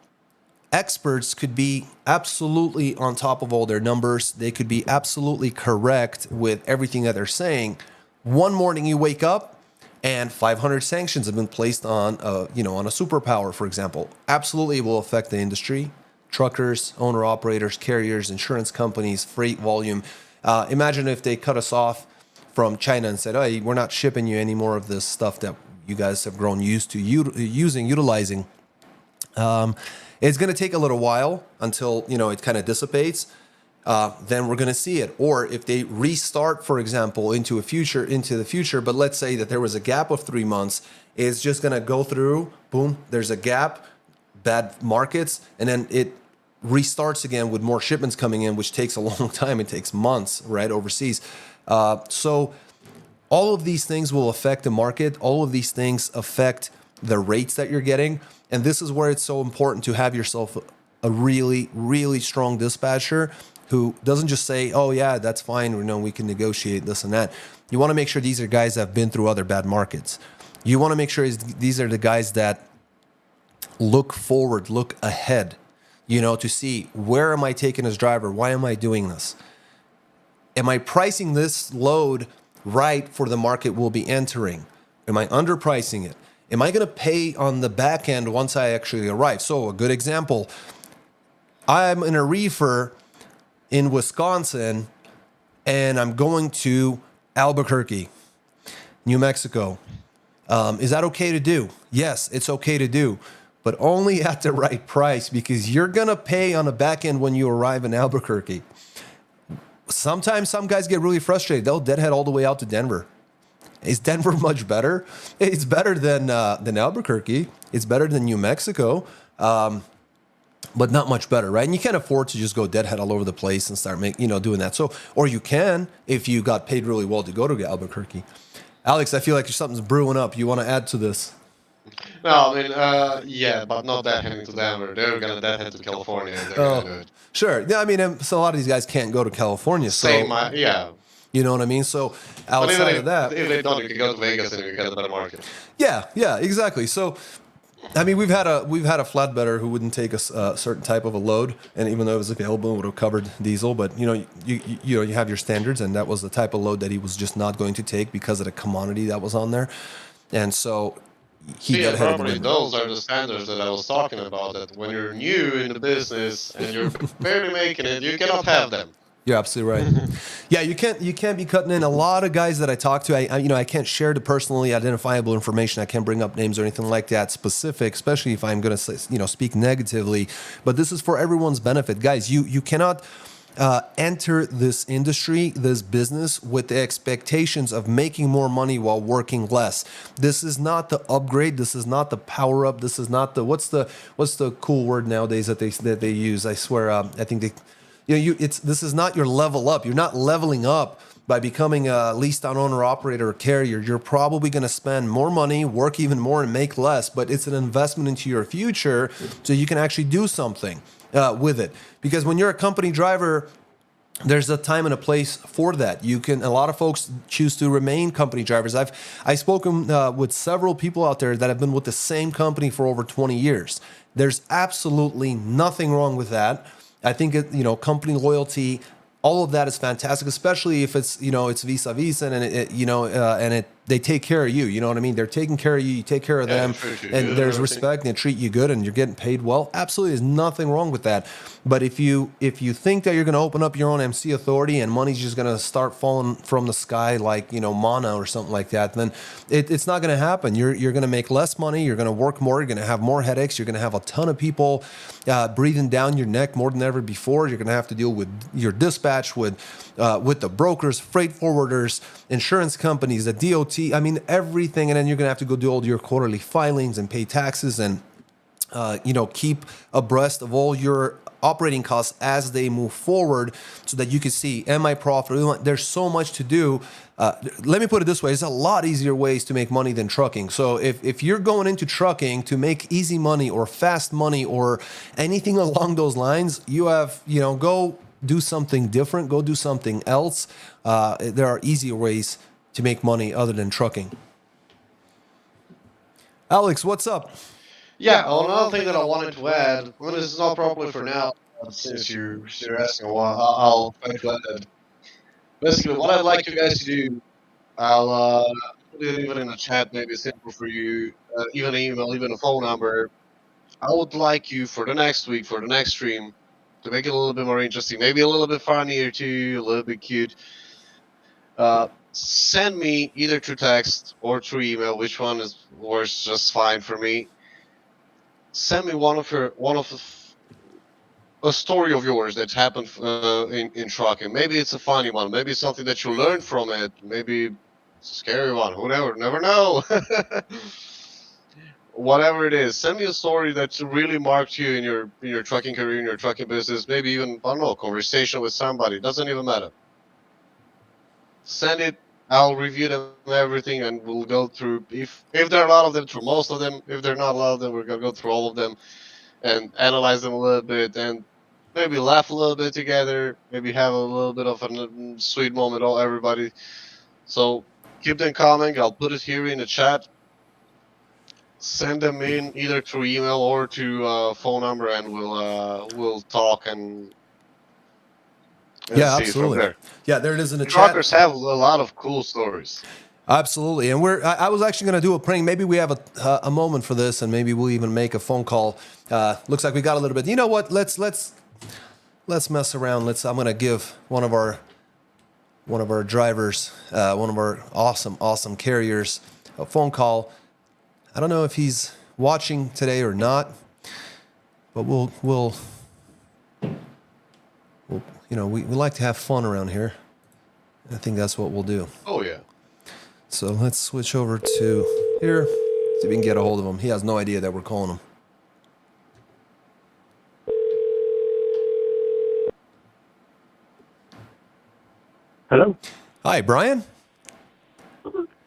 experts could be absolutely on top of all their numbers, they could be absolutely correct with everything that they're saying. One morning you wake up and 500 sanctions have been placed on, on a superpower, for example. Absolutely, it will affect the industry. Truckers, owner-operators, carriers, insurance companies, freight volume. Imagine if they cut us off from China and said, "Hey, we're not shipping you any more of this stuff that you guys have grown used to utilizing." It's going to take a little while until it kind of dissipates. Then we're going to see it. Or if they restart, for example, into the future, but let's say that there was a gap of 3 months, it's just going to go through. Boom, there's a gap, bad markets, and then it restarts again with more shipments coming in, which takes a long time. It takes months, right, overseas. So all of these things will affect the market. All of these things affect the rates that you're getting. And this is where it's so important to have yourself a really, really strong dispatcher who doesn't just say, "Oh yeah, that's fine. We can negotiate this and that." You want to make sure these are guys that have been through other bad markets. You want to make sure these are the guys that look forward, look ahead, to see, where am I taking as driver? Why am I doing this? Am I pricing this load right for the market we'll be entering? Am I underpricing it? Am I going to pay on the back end once I actually arrive? So a good example, I'm in a reefer in Wisconsin and I'm going to Albuquerque, New Mexico. Is that okay to do? Yes, it's okay to do, but only at the right price, because you're going to pay on the back end when you arrive in Albuquerque. Sometimes some guys get really frustrated. They'll deadhead all the way out to Denver. Is Denver much better? It's better than Albuquerque. It's better than New Mexico, but not much better, right? And you can't afford to just go deadhead all over the place and start doing that. So, or you can if you got paid really well to go to Albuquerque. Alex, I feel like something's brewing up. You want to add to this? No, I mean, yeah, but not that heading to Denver. They're gonna that head to California. And they're gonna do it. Sure. Yeah, I mean, so a lot of these guys can't go to California. So, yeah. You know what I mean? So outside of that, if they don't, you can go to Vegas and you get a better market. Yeah, exactly. So, I mean, we've had a flatbedder who wouldn't take a certain type of a load, and even though it was available, it would have covered diesel. But you have your standards, and that was the type of load that he was just not going to take because of the commodity that was on there, and so. Probably those are the standards that I was talking about. That when you're new in the business and you're barely making it, you cannot have them. You're absolutely right. Yeah, you can't be cutting in. A lot of guys that I talk to, I can't share the personally identifiable information. I can't bring up names or anything like that specific, especially if I'm going to speak negatively. But this is for everyone's benefit, guys. You cannot enter this industry, this business, with the expectations of making more money while working less. This is not the upgrade. This is not the power up. This is not the what's the cool word nowadays that they use. I swear, I think they. This is not your level up. You're not leveling up by becoming a leased-on owner, operator, or carrier. You're probably going to spend more money, work even more, and make less. But it's an investment into your future, so you can actually do something with it. Because when you're a company driver, there's a time and a place for that. A lot of folks choose to remain company drivers. I've spoken with several people out there that have been with the same company for over 20 years. There's absolutely nothing wrong with that. I think company loyalty, all of that is fantastic, especially if it's it's vis-a-vis and they take care of you. You know what I mean? They're taking care of you. You take care of them, and there's respect, and they treat you good, and you're getting paid well. Absolutely, there's nothing wrong with that. But if you think that you're going to open up your own MC authority and money's just going to start falling from the sky like manna or something like that, then it's not going to happen. You're going to make less money. You're going to work more. You're going to have more headaches. You're going to have a ton of people breathing down your neck more than ever before. You're going to have to deal with your dispatch, with the brokers, freight forwarders, insurance companies, the DOT. I mean, everything. And then you're going to have to go do all your quarterly filings and pay taxes and, keep abreast of all your operating costs as they move forward so that you can see, am I profitable? There's so much to do. Let me put it this way. There's a lot easier ways to make money than trucking. So if you're going into trucking to make easy money or fast money or anything along those lines, you have, go do something different, go do something else. There are easier ways to make money other than trucking. Alex, what's up? Yeah, another thing that I wanted to add, well, this is not properly for now, but since you're asking a while, I'll try to add that. Basically, what I'd like you guys to do, I'll put it even in a chat, maybe simple for you, even an email, even a phone number. I would like you for the next week, for the next stream, to make it a little bit more interesting, maybe a little bit funnier too, a little bit cute. Send me either through text or through email, which one works just fine for me. Send me a story of yours that's happened in trucking. Maybe it's a funny one. Maybe it's something that you learned from it. Maybe it's a scary one. Who never know. Whatever it is, send me a story that really marked you in your trucking career, in your trucking business. Maybe even, I don't know, conversation with somebody. Doesn't even matter. Send it. I'll review them, everything, and we'll go through. If there are a lot of them, through most of them. If there are not a lot of them, we're gonna go through all of them and analyze them a little bit, and maybe laugh a little bit together. Maybe have a little bit of a sweet moment, all everybody. So keep them coming. I'll put it here in the chat. Send them in either through email or to phone number, and we'll talk and Yeah, see it from absolutely. there. Yeah, there it is in the chat. Truckers have a lot of cool stories. Absolutely, and I was actually going to do a prank. Maybe we have a moment for this, and maybe we'll even make a phone call. Looks like we got a little bit. You know what? Let's mess around. I'm going to give one of our drivers, one of our awesome carriers, a phone call. I don't know if he's watching today or not, but we'll we like to have fun around here. I think that's what we'll do. Oh yeah. So let's switch over to here, see if we can get a hold of him. He has no idea that we're calling him. Hello. Hi, Brian.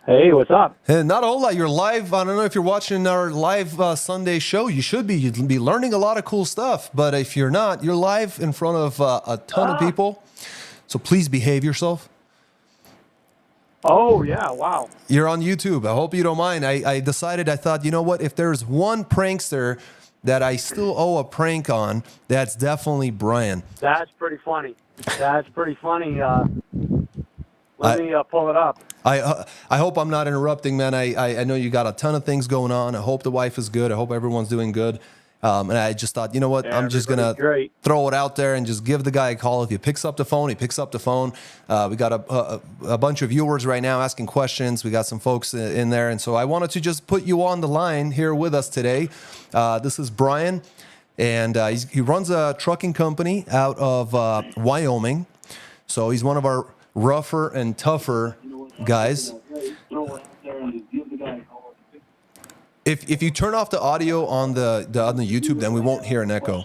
Hey, what's up? Not a whole lot. You're live. I don't know if you're watching our live Sunday show. You should be. You'd be learning a lot of cool stuff. But if you're not, you're live in front of a ton of people. So please behave yourself. Oh, yeah, wow. You're on YouTube. I hope you don't mind. I thought, you know what? If there's one prankster that I still owe a prank on, that's definitely Brian. That's pretty funny. Let me pull it up. I hope I'm not interrupting, man. I know you got a ton of things going on. I hope the wife is good. I hope everyone's doing good. And I just thought, you know what? Yeah, I'm just going to throw it out there and just give the guy a call. If he picks up the phone, he picks up the phone. We got a bunch of viewers right now asking questions. We got some folks in there. And so I wanted to just put you on the line here with us today. This is Brian, and he runs a trucking company out of Wyoming. So he's one of our rougher and tougher guys. If you turn off the audio on the YouTube, then we won't hear an echo.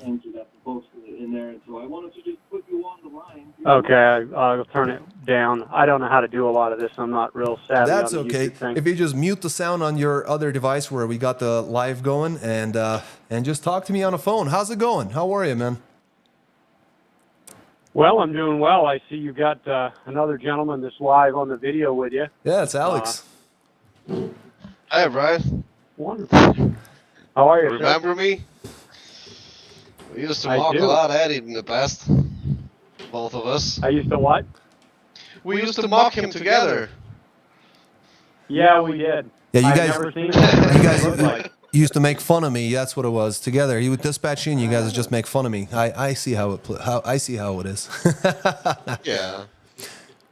Okay, I'll turn it down. I don't know how to do a lot of this. I'm not real savvy. That's on the okay. YouTube thing. If you just mute the sound on your other device where we got the live going, and just talk to me on the phone. How's it going? How are you, man? Well, I'm doing well. I see you got another gentleman that's live on the video with you. Yeah, it's Alex. Hi, Brian. Wonderful. How are you, sir? Remember me? We used to I mock do. a lot at him in the past. Both of us. I used to what? We used to mock him together. Yeah, we did. Yeah, you I've guys. never seen You it. guys Looked like. used to make fun of me. That's what it was. Together, he would dispatch you, and you guys would just make fun of me. I see how it is. Yeah.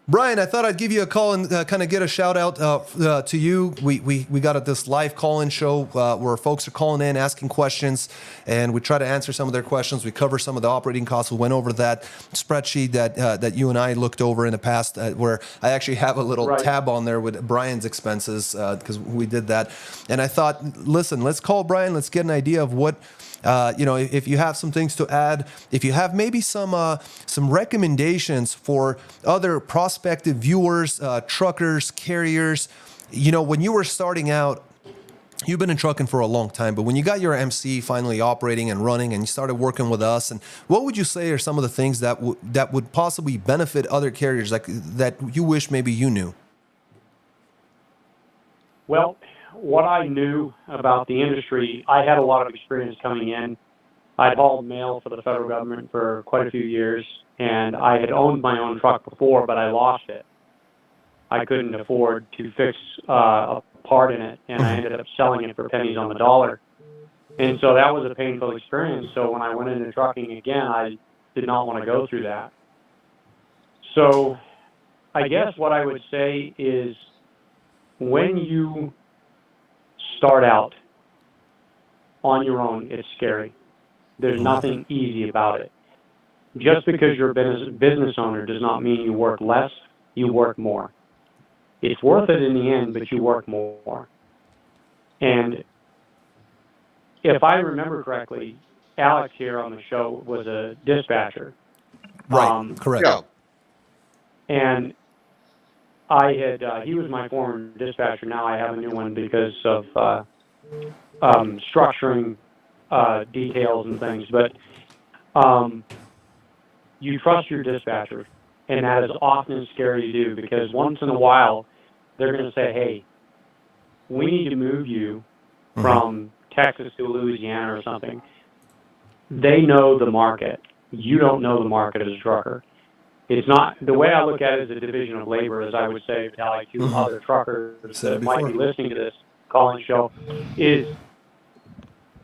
Brian, I thought I'd give you a call and kind of get a shout out to you. We got this live call-in show where folks are calling in, asking questions, and we try to answer some of their questions. We cover some of the operating costs. We went over that spreadsheet that you and I looked over in the past, where I actually have a little tab on there with Brian's expenses because we did that. And I thought, listen, let's call Brian. Let's get an idea of what. If you have some things to add, if you have maybe some recommendations for other prospective viewers, truckers, carriers, when you were starting out, you've been in trucking for a long time, but when you got your MC finally operating and running and you started working with us, and what would you say are some of the things that would possibly benefit other carriers that you wish maybe you knew? Well, what I knew about the industry, I had a lot of experience coming in. I'd hauled mail for the federal government for quite a few years, and I had owned my own truck before, but I lost it. I couldn't afford to fix a part in it, and I ended up selling it for pennies on the dollar. And so that was a painful experience. So when I went into trucking again, I did not want to go through that. So I guess what I would say is when you start out on your own, it's scary. There's nothing easy about it. Just because you're a business owner does not mean you work less, you work more. It's worth it in the end, but you work more. And if I remember correctly, Alex here on the show was a dispatcher. Right, correct. Yeah. And I had, he was my former dispatcher. Now I have a new one because of structuring details and things. But you trust your dispatcher, and that is often scary to do because once in a while they're going to say, hey, we need to move you from Texas to Louisiana or something. They know the market. You don't know the market as a trucker. It's not, the way I look at it as a division of labor, as I would say, Vitaly, to other truckers that might be listening to this call-in show, is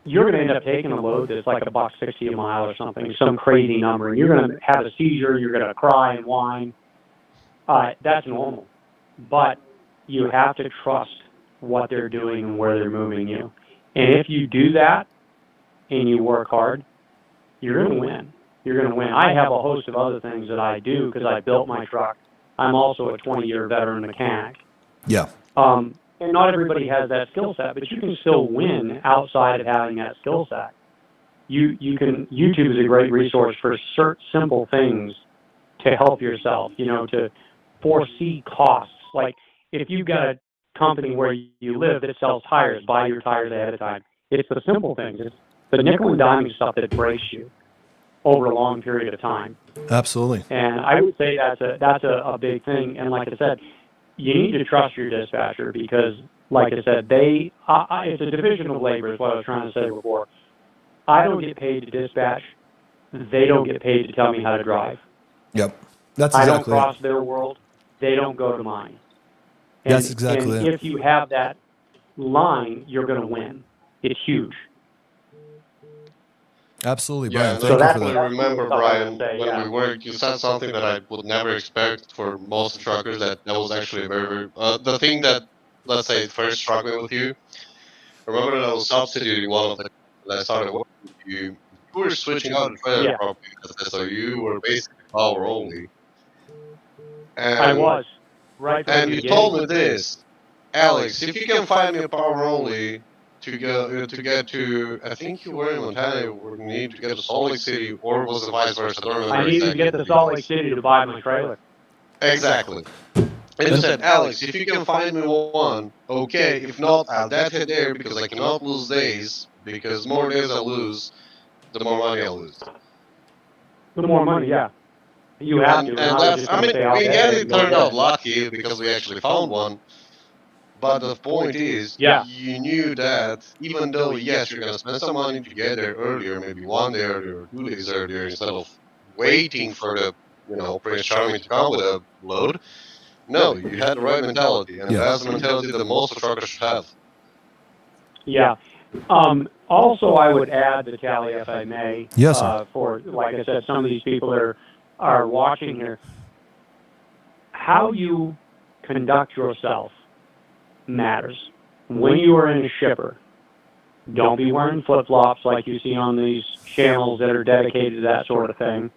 you're going to end up taking a load that's like $1.60 a mile or something, some crazy number, and you're going to have a seizure, you're going to cry and whine. That's normal. But you have to trust what they're doing and where they're moving you. And if you do that and you work hard, you're going to win. You're going to win. I have a host of other things that I do because I built my truck. I'm also a 20-year veteran mechanic. Yeah. And not everybody has that skill set, but you can still win outside of having that skill set. You can. YouTube is a great resource for simple things to help yourself. You know, to foresee costs. Like if you've got a company where you live that sells tires, buy your tires ahead of time. It's the simple things. It's the nickel and diming stuff that breaks you over a long period of time. Absolutely. And I would say that's a big thing. And like I said, you need to trust your dispatcher because, like I said, it's a division of labor is what I was trying to say before. I don't get paid to dispatch. They don't get paid to tell me how to drive. Yep. That's I exactly don't cross their world. They don't go to mine. And, That's exactly and it. if you have that line, you're going to win. It's huge. Absolutely, Yeah, Brian. and Thank I you for that. definitely remember, Brian, say, when yeah. we worked, you said something that I would never expect for most truckers, that was actually very, the thing that, let's say, first struck me with you. I remember that I was substituting one of the, that I started working with you. You were switching out the trailer Yeah. properly, so you were basically power only. And, I was. Right from the And you beginning. told me this, Alex, if you can find me a power only to get to, I think you were in Montana, or need to get to Salt Lake City, or was it vice versa? I don't remember I needed exactly to get to what it Salt Lake was. City to buy my trailer. Exactly. And you said, Alex, if you can find me one, okay. If not, I'll dead head there because I cannot lose days. Because the more days I lose, the more money I lose. The more money, yeah. You have And to. And I was that's, just I going to mean, say, I'll we bet get you it go turned ahead. out lucky because we actually found one. But the point is, Yeah. you knew that even though, yes, you're going to spend some money to get there earlier, maybe 1 day earlier or 2 days earlier, instead of waiting for the, Prince Charming to come with a load. No, you had the right mentality, and that's the mentality that most truckers should have. Yeah. Also, I would add, Vitaly, if I may, Yes, sir. for, like I said, some of these people that are watching here, how you conduct yourself matters. When you are in a shipper, don't be wearing flip-flops like you see on these channels that are dedicated to that sort of thing.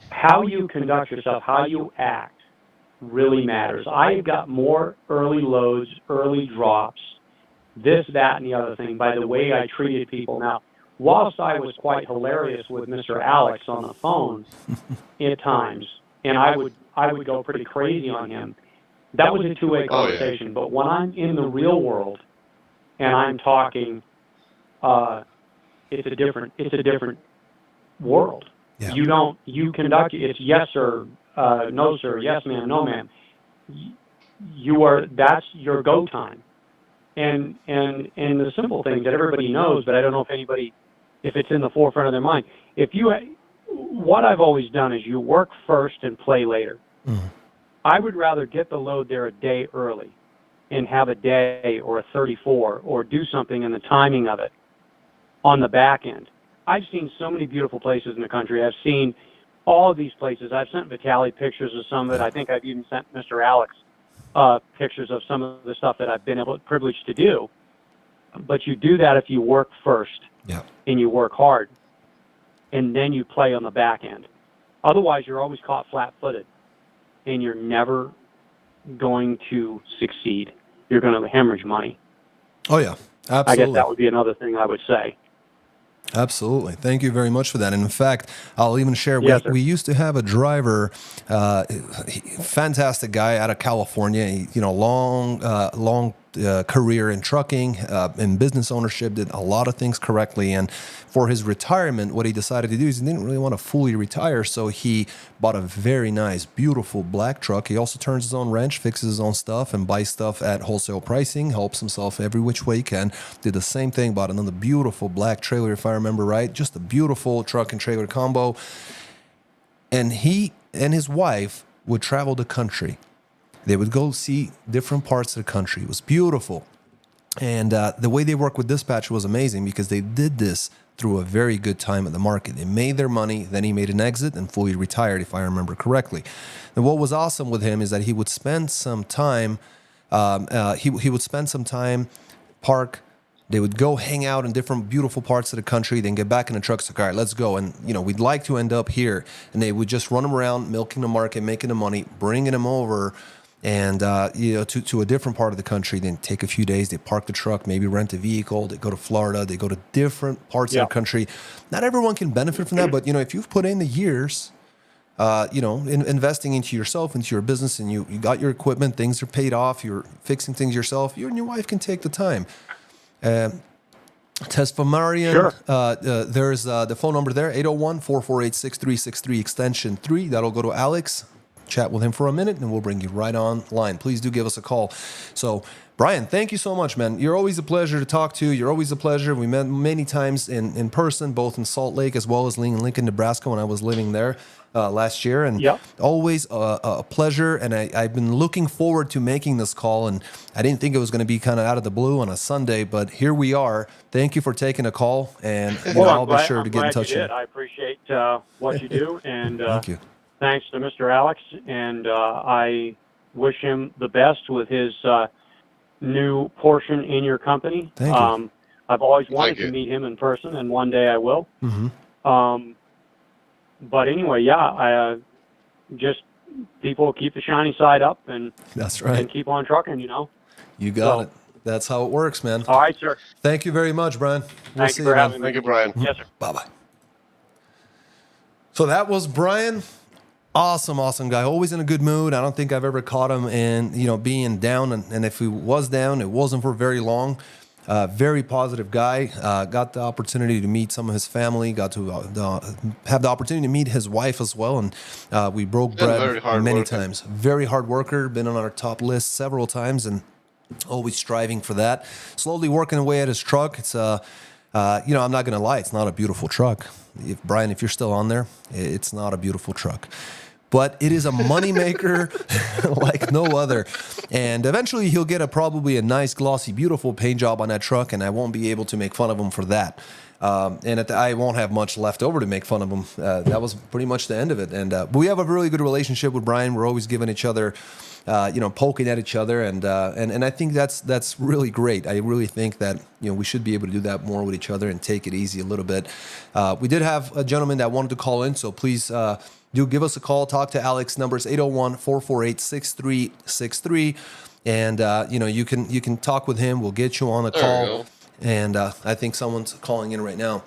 How you conduct yourself, how you act, really matters. I've got more early loads, early drops, this, that, and the other thing by the way I treated people. Now, whilst I was quite hilarious with Mr. Alex on the phone at times, and I would go pretty crazy on him, that was a two-way conversation. But when I'm in the real world and I'm talking, it's a different world. Yeah. You conduct, it's yes sir, no sir, yes ma'am, no ma'am. That's your go time. and the simple things that everybody knows, but I don't know if it's in the forefront of their mind. What I've always done is you work first and play later. Mm-hmm. I would rather get the load there a day early and have a day or a 34 or do something in the timing of it on the back end. I've seen so many beautiful places in the country. I've seen all of these places. I've sent Vitaly pictures of some of it. I think I've even sent Mr. Alex pictures of some of the stuff that I've been privileged to do. But you do that if you work first and you work hard, and then you play on the back end. Otherwise, you're always caught flat-footed, and you're never going to succeed. You're going to hemorrhage money. Oh, yeah, absolutely. I guess that would be another thing I would say. Absolutely. Thank you very much for that. And in fact, I'll even share, we used to have a driver, fantastic guy out of California, long career in trucking, in business ownership, did a lot of things correctly. And for his retirement, what he decided to do is he didn't really want to fully retire. So he bought a very nice, beautiful black truck. He also turns his own wrench, fixes his own stuff, and buys stuff at wholesale pricing, helps himself every which way he can. Did the same thing, bought another beautiful black trailer, if I remember right. Just a beautiful truck and trailer combo. And he and his wife would travel the country. They would go see different parts of the country. It was beautiful. And the way they worked with dispatch was amazing because they did this through a very good time at the market. They made their money, then he made an exit and fully retired, if I remember correctly. And what was awesome with him is that he would spend some time, he would spend some time, park. They would go hang out in different beautiful parts of the country, then get back in the trucks, like, all right, let's go. And, we'd like to end up here. And they would just run them around, milking the market, making the money, bringing them over and, to a different part of the country. Then take a few days, they park the truck, maybe rent a vehicle, they go to Florida, they go to different parts of the country. Not everyone can benefit from that, but, if you've put in the years, investing into yourself, into your business, and you got your equipment, things are paid off, you're fixing things yourself, you and your wife can take the time. Tesfamarian, sure. There's the phone number there, 801-448-6363, extension 3. That'll go to Alex. Chat with him for a minute, and we'll bring you right online. Please do give us a call. So, Brian, thank you so much, man. You're always a pleasure to talk to. You're always a pleasure. We met many times in person, both in Salt Lake as well as Lincoln, Nebraska, when I was living there last year. And always a pleasure. And I've been looking forward to making this call. And I didn't think it was going to be kind of out of the blue on a Sunday, but here we are. Thank you for taking a call. And I'll be sure to get in touch with you. I appreciate what you do. And thank you. Thanks to Mr. Alex, and I wish him the best with his new portion in your company. Thank you. I've always wanted to meet him in person, and one day I will. Mm-hmm. But anyway, just people keep the shiny side up, and that's right, and keep on trucking. You got it. That's how it works, man. All right, sir. Thank you very much, Brian. Thank you for having me. Thank you, Brian. Yes, sir. Bye-bye. So that was Brian. Awesome guy. Always in a good mood. I don't think I've ever caught him in, being down. And if he was down, it wasn't for very long. Very positive guy. Got the opportunity to meet some of his family. Got to have the opportunity to meet his wife as well. And we broke bread many times. Very hard worker. Been on our top list several times and always striving for that. Slowly working away at his truck. It's I'm not going to lie. It's not a beautiful truck. Brian, if you're still on there, it's not a beautiful truck. But it is a moneymaker like no other. And eventually he'll get probably a nice, glossy, beautiful paint job on that truck, and I won't be able to make fun of him for that. I won't have much left over to make fun of him. That was pretty much the end of it. And but we have a really good relationship with Brian. We're always giving each other, poking at each other, and I think that's really great. I really think that we should be able to do that more with each other and take it easy a little bit. We did have a gentleman that wanted to call in, so please do give us a call. Talk to Alex. Number is 801-448-6363, and you can talk with him. We'll get you on the call. And I think someone's calling in right now.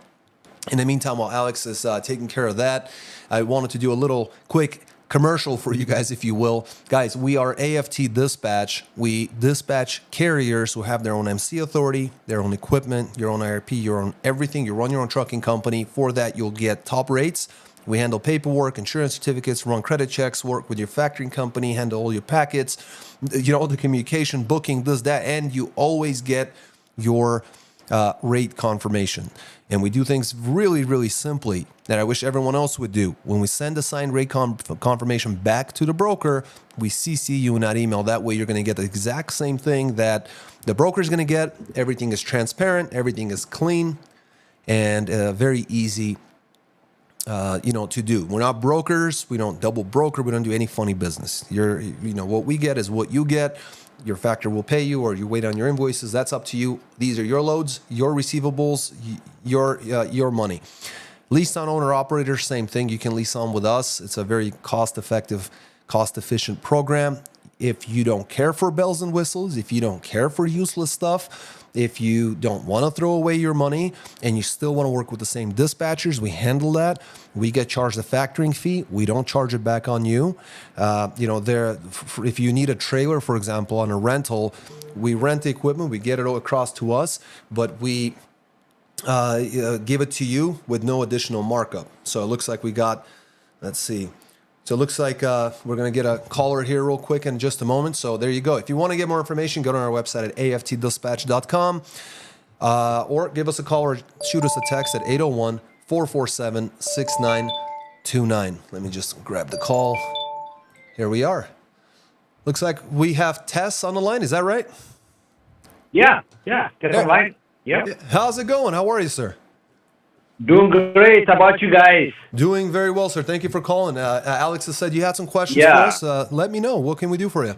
In the meantime, while Alex is taking care of that, I wanted to do a little quick commercial for you guys, if you will. Guys, we are AFT Dispatch. We dispatch carriers who have their own MC authority, their own equipment, your own IRP, your own everything. You run your own trucking company. For that, you'll get top rates. We handle paperwork, insurance certificates, run credit checks, work with your factoring company, handle all your packets, all the communication, booking, this, that, and you always get your rate confirmation. And we do things really, really simply that I wish everyone else would do. When we send a signed rate confirmation back to the broker, we CC you in that email. That way you're going to get the exact same thing that the broker is going to get. Everything is transparent. Everything is clean and very easy to do. We're not brokers. We don't double broker. We don't do any funny business. What we get is what you get. Your factor will pay you, or you wait on your invoices. That's up to you. These are your loads, your receivables, your money. Lease-on owner-operator, same thing. You can lease on with us. It's a very cost-effective, cost-efficient program. If you don't care for bells and whistles, if you don't care for useless stuff, if you don't want to throw away your money and you still want to work with the same dispatchers, we handle that. We get charged a factoring fee. We don't charge it back on you. If you need a trailer, for example, on a rental, we rent the equipment, we get it all across to us, but we give it to you with no additional markup. So it looks like we got, let's see. So it looks like we're going to get a caller here real quick in just a moment. So there you go. If you want to get more information, go to our website at aftdispatch.com or give us a call or shoot us a text at 801-447-6929. Let me just grab the call. Here we are. Looks like we have Tess on the line. Is that right? Yeah. Get online. Yeah. How's it going? How are you, sir? Doing great. How about you guys? Doing very well, sir. Thank you for calling. Alex has said you had some questions for us. Let me know. What can we do for you?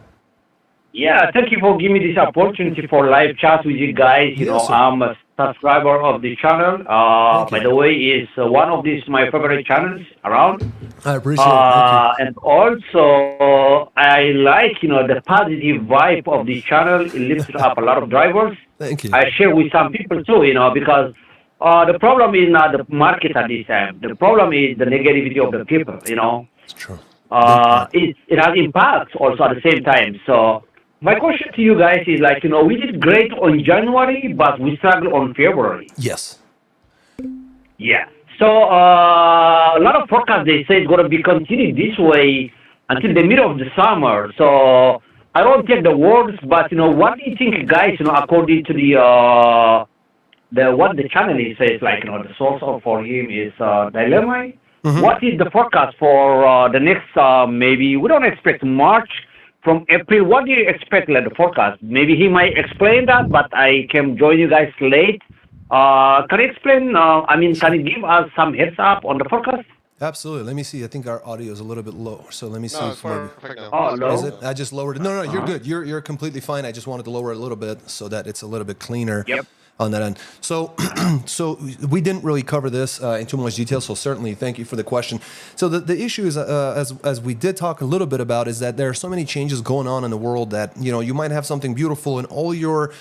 Yeah, thank you for giving me this opportunity for live chat with you guys. Sir. I'm a subscriber of the channel. By the way, it's one of these my favorite channels around. I appreciate it. Thank you. And also, I like, the positive vibe of the channel. It lifts up a lot of drivers. Thank you. I share with some people too, because the problem is not the market at this time. The problem is the negativity of the people, It's true. It has impacts also at the same time. So my question to you guys is we did great on January, but we struggled on February. Yes. Yeah. So a lot of forecasts, they say it's going to be continuing this way until the middle of the summer. So I don't take the words, but, what do you think, guys, according to what the channel is says, the source for him is dilemma. Mm-hmm. What is the forecast for the next, maybe, we don't expect March from April. What do you expect, the forecast? Maybe he might explain that, but I can join you guys late. Can you explain, can you give us some heads up on the forecast? Absolutely. Let me see. I think our audio is a little bit low. So let me see. No, if it's maybe... perfect now. Oh, no. Is it? I just lowered it. No, you're good. You're completely fine. I just wanted to lower it a little bit so that it's a little bit cleaner. Yep. On that end. So we didn't really cover this in too much detail. So certainly, thank you for the question. So the issue is, as we did talk a little bit about, is that there are so many changes going on in the world that you might have something beautiful and all your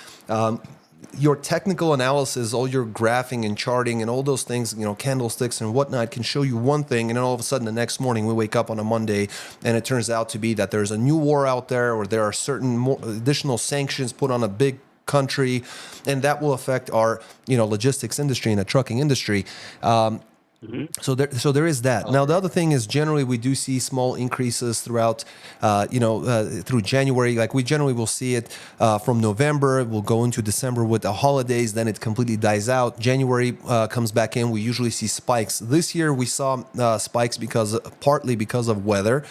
technical analysis, all your graphing and charting and all those things, candlesticks and whatnot can show you one thing. And then all of a sudden the next morning we wake up on a Monday and it turns out to be that there's a new war out there, or there are certain more additional sanctions put on a big country, and that will affect our logistics industry and the trucking industry. So there is that. Now the other thing is, generally we do see small increases throughout through January. Like we generally will see it from November, we'll go into December with the holidays, then it completely dies out. January comes back in, we usually see spikes. This year we saw spikes partly because of weather,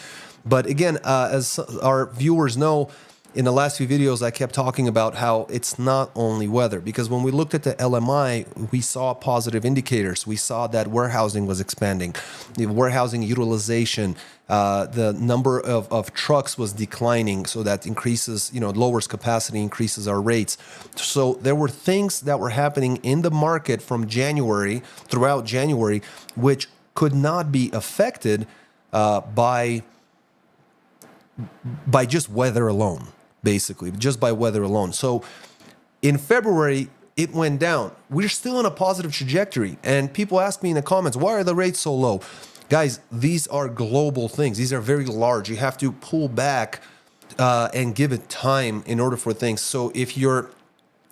but again, as our viewers know, in the last few videos, I kept talking about how it's not only weather, because when we looked at the LMI, we saw positive indicators. We saw that warehousing was expanding, the warehousing utilization, the number of trucks was declining, so that increases, lowers capacity, increases our rates. So there were things that were happening in the market from throughout January, which could not be affected by just weather alone. Basically, just by weather alone. So in February, it went down. We're still on a positive trajectory. And people ask me in the comments, why are the rates so low? Guys, these are global things. These are very large. You have to pull back and give it time in order for things. So if you're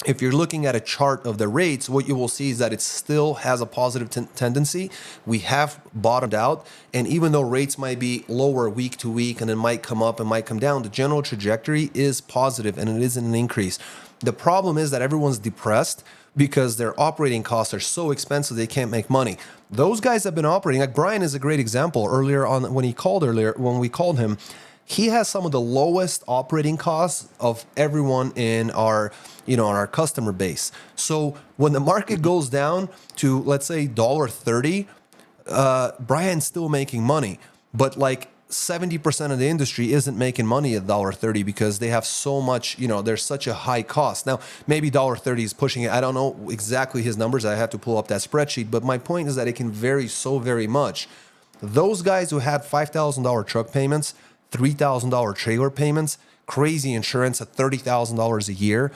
if you're looking at a chart of the rates, what you will see is that it still has a positive tendency. We have bottomed out. And even though rates might be lower week to week and it might come up and might come down, the general trajectory is positive and it is an increase. The problem is that everyone's depressed because their operating costs are so expensive they can't make money. Those guys have been operating, like Brian is a great example earlier on when we called him. He has some of the lowest operating costs of everyone in our, in our customer base. So when the market goes down to, let's say, $1.30, Brian's still making money, but like 70% of the industry isn't making money at $1.30 because they have so much, there's such a high cost. Now, maybe $1.30 is pushing it. I don't know exactly his numbers. I have to pull up that spreadsheet, but my point is that it can vary so very much. Those guys who had $5,000 truck payments, $3,000 trailer payments, crazy insurance at $30,000 a year.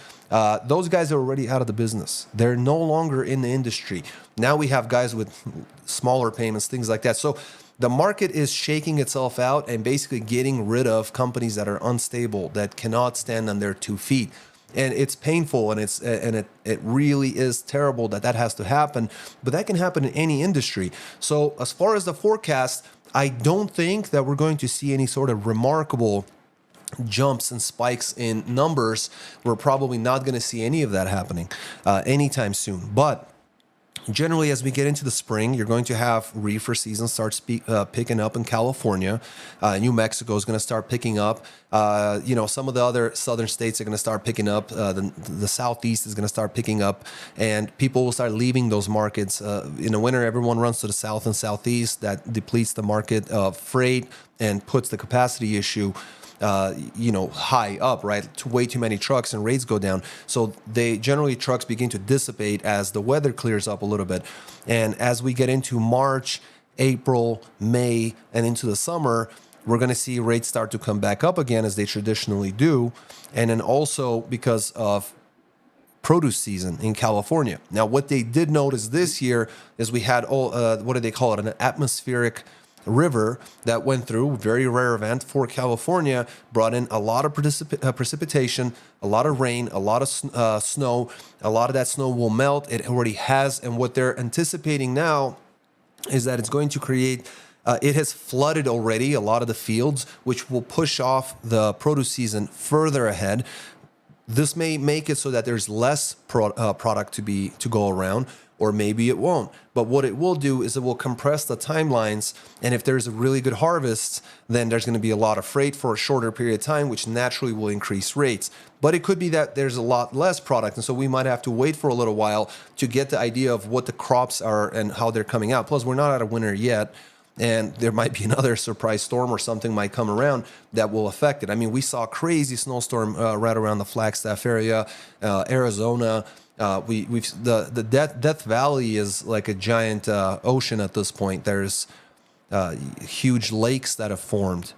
Those guys are already out of the business. They're no longer in the industry. Now we have guys with smaller payments, things like that. So the market is shaking itself out and basically getting rid of companies that are unstable, that cannot stand on their 2 feet. And it's painful, and it really is terrible that has to happen. But that can happen in any industry. So as far as the forecast, I don't think that we're going to see any sort of remarkable jumps and spikes in numbers. We're probably not going to see any of that happening anytime soon. But generally, as we get into the spring, you're going to have reefer season start picking up in California. New Mexico is going to start picking up. Some of the other southern states are going to start picking up. The Southeast is going to start picking up, and people will start leaving those markets. In the winter, everyone runs to the South and Southeast. That depletes the market of freight and puts the capacity issue high up, right? Way too many trucks and rates go down. So trucks begin to dissipate as the weather clears up a little bit. And as we get into March, April, May, and into the summer, we're going to see rates start to come back up again as they traditionally do. And then also because of produce season in California. Now, what they did notice this year is we had what do they call it? An atmospheric river that went through, very rare event for California, brought in a lot of precipitation, a lot of rain, a lot of snow. A lot of that snow will melt. It already has. And what they're anticipating now is that it's going to create, it has flooded already a lot of the fields, which will push off the produce season further ahead. This may make it so that there's less product to go around, or maybe it won't. But what it will do is it will compress the timelines. And if there's a really good harvest, then there's going to be a lot of freight for a shorter period of time, which naturally will increase rates. But it could be that there's a lot less product. And so we might have to wait for a little while to get the idea of what the crops are and how they're coming out. Plus, we're not out of winter yet. And there might be another surprise storm or something might come around that will affect it. I mean, we saw a crazy snowstorm right around the Flagstaff area, Arizona. The Death Valley is like a giant ocean at this point. There's huge lakes that have formed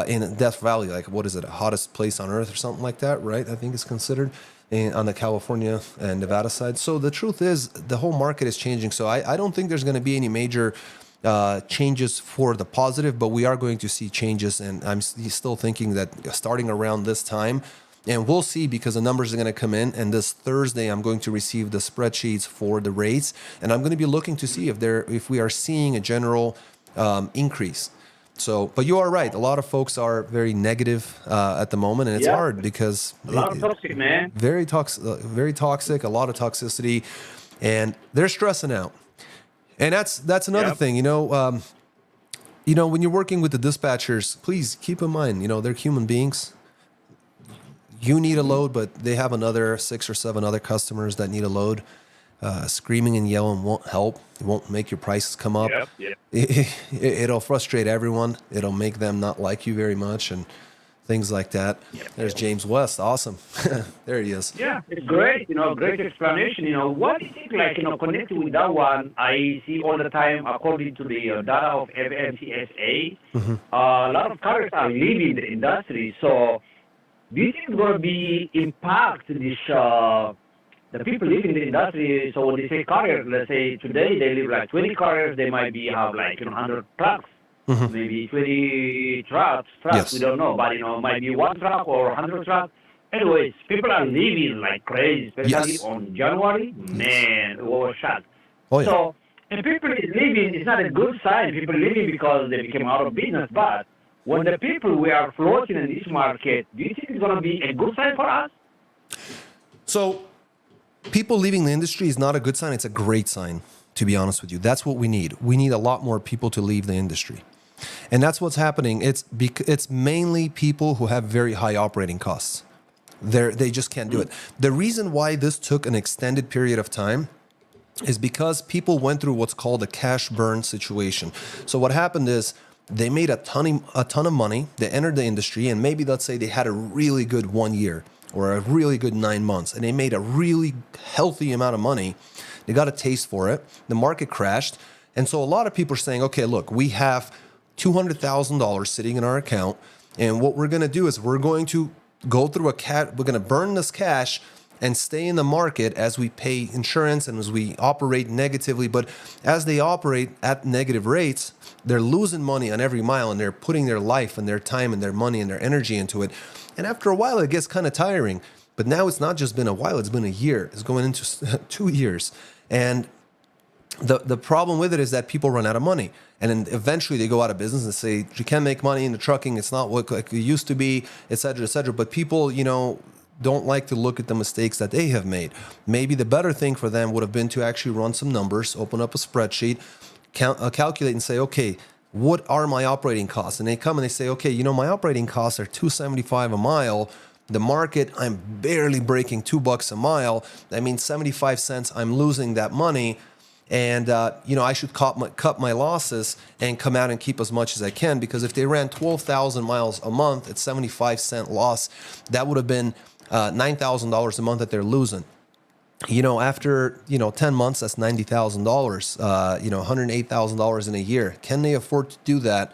in Death Valley. Like, what is it? The hottest place on earth or something like that, right? I think it's considered on the California and Nevada side. So the truth is the whole market is changing. So I don't think there's going to be any major changes for the positive, but we are going to see changes. And I'm still thinking that starting around this time, and we'll see, because the numbers are going to come in. And this Thursday, I'm going to receive the spreadsheets for the rates, and I'm going to be looking to see if we are seeing a general increase. So, but you are right. A lot of folks are very negative at the moment, and it's hard because a lot of toxic, man. Very toxic, a lot of toxicity, and they're stressing out. And that's another thing, when you're working with the dispatchers, please keep in mind, they're human beings. You need a load, but they have another 6 or 7 other customers that need a load. Screaming and yelling won't help. It won't make your prices come up. It'll frustrate everyone. It'll make them not like you very much and things like that. There's James West. Awesome. There he is. Yeah, it's great. Great explanation. What do you think, connected with that one, I see all the time, according to the data of FMCSA, a lot of carriers are leaving the industry. So do you think it's going to be impact this, the people leaving the industry? So when they say carriers, let's say today they leave like 20 carriers, they might have 100 trucks, maybe 20 trucks, Yes. we don't know, but might be 1 truck or 100 trucks. Anyways, people are leaving like crazy, especially Yes. on January. Man, it was shot. Oh, yeah. So, and people leaving is not a good sign. People leaving because they became out of business. But when the people we are floating in this market, do you think it's going to be a good sign for us? So, people leaving the industry is not a good sign. It's a great sign, to be honest with you. That's what we need. We need a lot more people to leave the industry. And that's what's happening. It's mainly people who have very high operating costs. They just can't do it. The reason why this took an extended period of time is because people went through what's called a cash burn situation. So what happened is they made a ton of money. They entered the industry, and maybe let's say they had a really good 1 year or a really good 9 months, and they made a really healthy amount of money. They got a taste for it. The market crashed. And so a lot of people are saying, okay, look, we have $200,000 sitting in our account. And what we're going to do is we're going to go through we're going to burn this cash and stay in the market as we pay insurance and as we operate negatively. But as they operate at negative rates, they're losing money on every mile, and they're putting their life and their time and their money and their energy into it. And after a while, it gets kind of tiring. But now it's not just been a while, it's been a year. It's going into 2 years. And the problem with it is that people run out of money, and then eventually they go out of business and say you can't make money in the trucking. It's not what like it used to be, et cetera, et cetera. But people, don't like to look at the mistakes that they have made. Maybe the better thing for them would have been to actually run some numbers, open up a spreadsheet, calculate and say, okay, what are my operating costs? And they come and they say, okay, my operating costs are $2.75 a mile. The market, I'm barely breaking $2 a mile. That means 75 cents. I'm losing that money. And, I should cut my losses and come out and keep as much as I can, because if they ran 12,000 miles a month at 75-cent loss, that would have been $9,000 a month that they're losing. After, 10 months, that's $90,000, $108,000 in a year. Can they afford to do that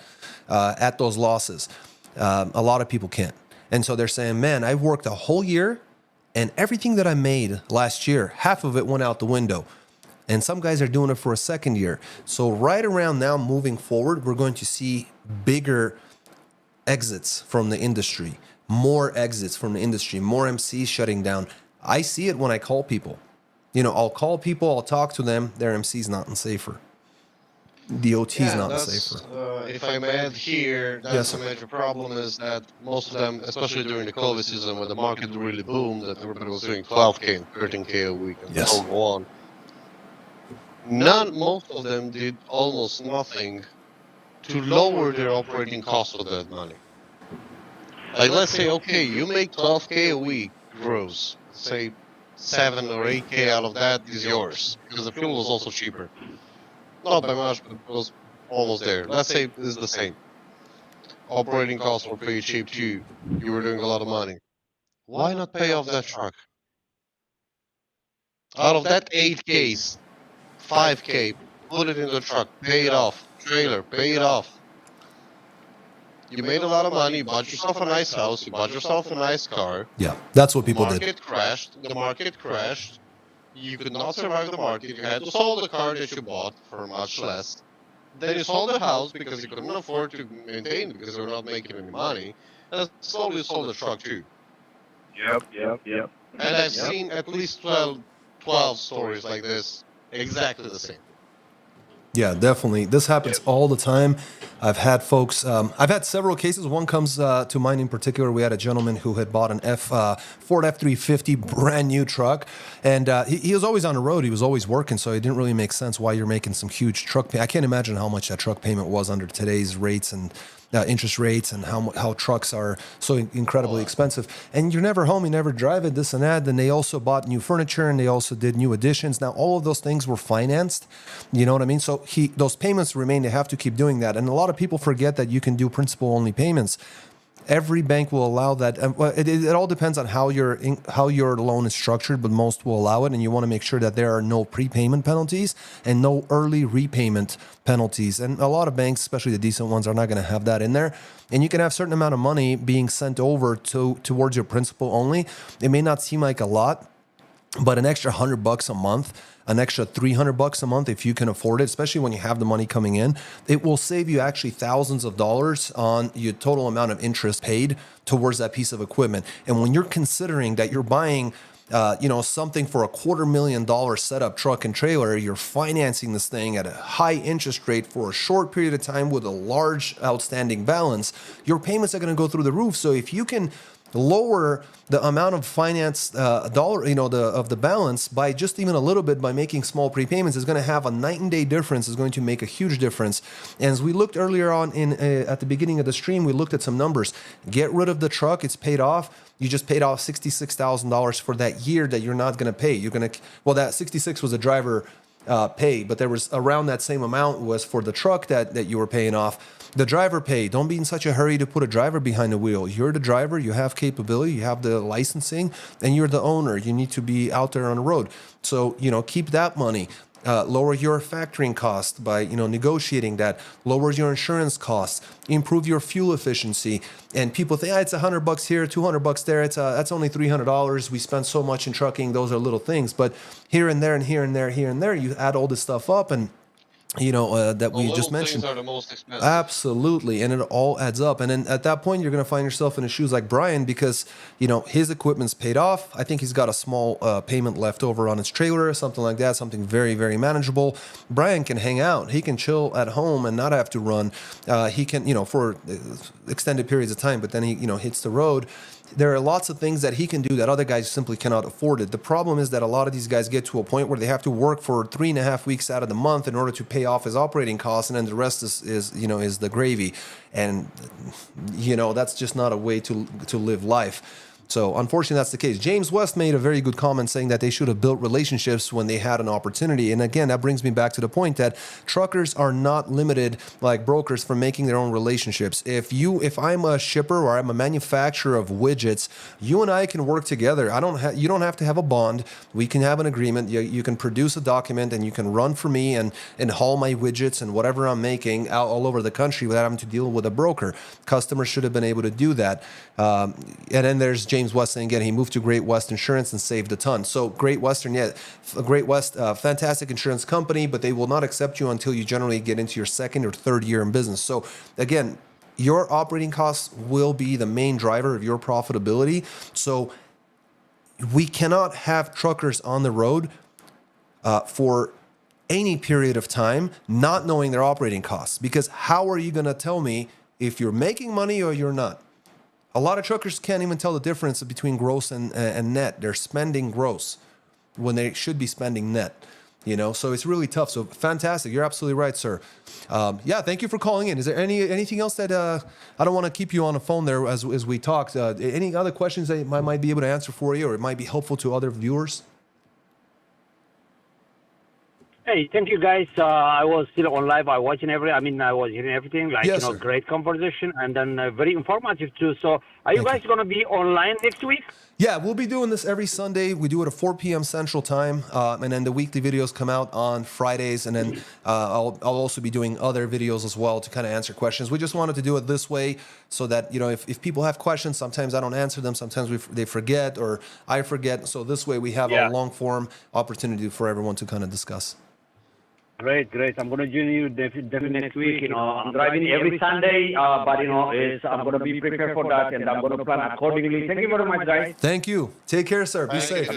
at those losses? A lot of people can't. And so they're saying, man, I've worked a whole year, and everything that I made last year, half of it went out the window. And some guys are doing it for a second year. So right around now, moving forward, we're going to see bigger exits from the industry, more exits from the industry, more MCs shutting down. I see it when I call people. I'll call people, I'll talk to them. Their MC's not in safer. The OT's not in safer. If I may add here, that's a major problem, is that most of them, especially during the COVID season when the market really boomed, that everybody was doing 12K and 13K a week and so on. Most of them did almost nothing to lower their operating costs with that money. Like, let's say, okay, you make 12K a week gross. Say 7 or 8K out of that is yours, because the fuel was also cheaper. Not by much, but it was almost there. Let's say it's the same. Operating costs were pretty cheap too. You were doing a lot of money. Why not pay off that truck? Out of that 8Ks, 5K, put it in the truck, pay it off. Trailer, pay it off. You made a lot of money, you bought yourself a nice house, you bought yourself a nice car. Yeah, that's what people did. The market crashed. You could not survive the market. You had to sell the car that you bought for much less. Then you sold the house because you couldn't afford to maintain it because you were not making any money. And slowly you sold the truck too. Yep. And I've seen at least 12 stories like this, exactly the same. Yeah, definitely. This happens all the time. I've had folks, I've had several cases. One comes to mind in particular. We had a gentleman who had bought an Ford F-350 brand new truck. And he was always on the road. He was always working. So it didn't really make sense why you're making some huge truck payment. I can't imagine how much that truck payment was under today's rates and interest rates, and how trucks are so incredibly expensive. And you're never home, you never drive it, this and that. Then they also bought new furniture, and they also did new additions. Now, all of those things were financed. You know what I mean? So those payments remain. They have to keep doing that. And a lot of people forget that you can do principal-only payments. Every bank will allow that. It all depends on how your loan is structured, but most will allow it. And you want to make sure that there are no prepayment penalties and no early repayment penalties. And a lot of banks, especially the decent ones, are not going to have that in there. And you can have a certain amount of money being sent over towards your principal only. It may not seem like a lot, But an extra $100 a month, an extra $300 a month, if you can afford it, especially when you have the money coming in, it will save you actually thousands of dollars on your total amount of interest paid towards that piece of equipment. And when you're considering that you're buying, something for $250,000 setup truck and trailer, you're financing this thing at a high interest rate for a short period of time with a large outstanding balance, your payments are going to go through the roof. So if you can lower the amount of finance of the balance by just even a little bit by making small prepayments, is going to have a night and day difference. Is going to make a huge difference. And as we looked earlier on at the beginning of the stream, we looked at some numbers. Get rid of the truck; it's paid off. You just paid off $66,000 for that year that you're not going to pay. That 66 was a driver pay, but there was around that same amount was for the truck that you were paying off. The driver pay. Don't be in such a hurry to put a driver behind the wheel. You're the driver. You have capability. You have the licensing, and you're the owner. You need to be out there on the road. So keep that money. Lower your factoring cost by negotiating that. Lower your insurance costs. Improve your fuel efficiency. And people think it's $100 here, $200 there. That's only $300. We spend so much in trucking. Those are little things. But here and there and here and there, here and there, you add all this stuff up, and that we just mentioned. Are the most expensive. Absolutely, and it all adds up. And then at that point, you're going to find yourself in the shoes like Brian, because his equipment's paid off. I think he's got a small payment left over on his trailer, something like that, something very, very manageable. Brian can hang out. He can chill at home and not have to run. He can, for extended periods of time, but then he, hits the road. There are lots of things that he can do that other guys simply cannot afford it. The problem is that a lot of these guys get to a point where they have to work for 3.5 weeks out of the month in order to pay off his operating costs, and then the rest is the gravy. And that's just not a way to live life. So unfortunately, that's the case. James West made a very good comment saying that they should have built relationships when they had an opportunity. And again, that brings me back to the point that truckers are not limited like brokers from making their own relationships. If I'm a shipper or I'm a manufacturer of widgets, you and I can work together. You don't have to have a bond. We can have an agreement. You can produce a document and you can run for me and haul my widgets and whatever I'm making out all over the country without having to deal with a broker. Customers should have been able to do that. And then there's James West saying again, he moved to Great West Insurance and saved a ton. So Great West, fantastic insurance company, but they will not accept you until you generally get into your second or third year in business. So again, your operating costs will be the main driver of your profitability. So we cannot have truckers on the road for any period of time not knowing their operating costs, because how are you going to tell me if you're making money or you're not? A lot of truckers can't even tell the difference between gross and net. They're spending gross when they should be spending net, so it's really tough. So fantastic. You're absolutely right, sir. Thank you for calling in. Is there anything else that I don't want to keep you on the phone there as we talked? Any other questions that I might be able to answer for you, or it might be helpful to other viewers? Hey, thank you guys. I was still on live. I was hearing everything. Yes, sir. Great conversation, and then very informative too. So, are you guys going to be online next week? Yeah, we'll be doing this every Sunday. We do it at 4 p.m. Central Time, and then the weekly videos come out on Fridays. And then I'll also be doing other videos as well to kind of answer questions. We just wanted to do it this way so that if people have questions, sometimes I don't answer them, sometimes they forget or I forget. So this way we have a long form opportunity for everyone to kind of discuss. Great. I'm going to join you definitely next week. I'm driving every Sunday, but I'm going to be prepared for that, and I'm going to plan accordingly. Thank you very much, guys. Thank you. Take care, sir. Be safe.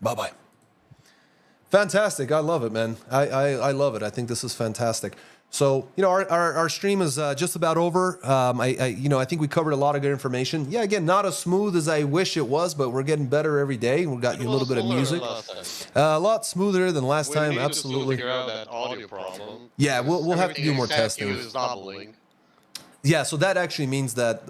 Bye-bye. Fantastic. I love it, man. I love it. I think this is fantastic. So, our stream is just about over. I think we covered a lot of good information. Yeah, again, not as smooth as I wish it was, but we're getting better every day. We've got you a little bit of music. A lot smoother than last time, absolutely. Figure out that audio problem. Yeah, we'll have to do more testing. Is doubling. Yeah, so that actually means that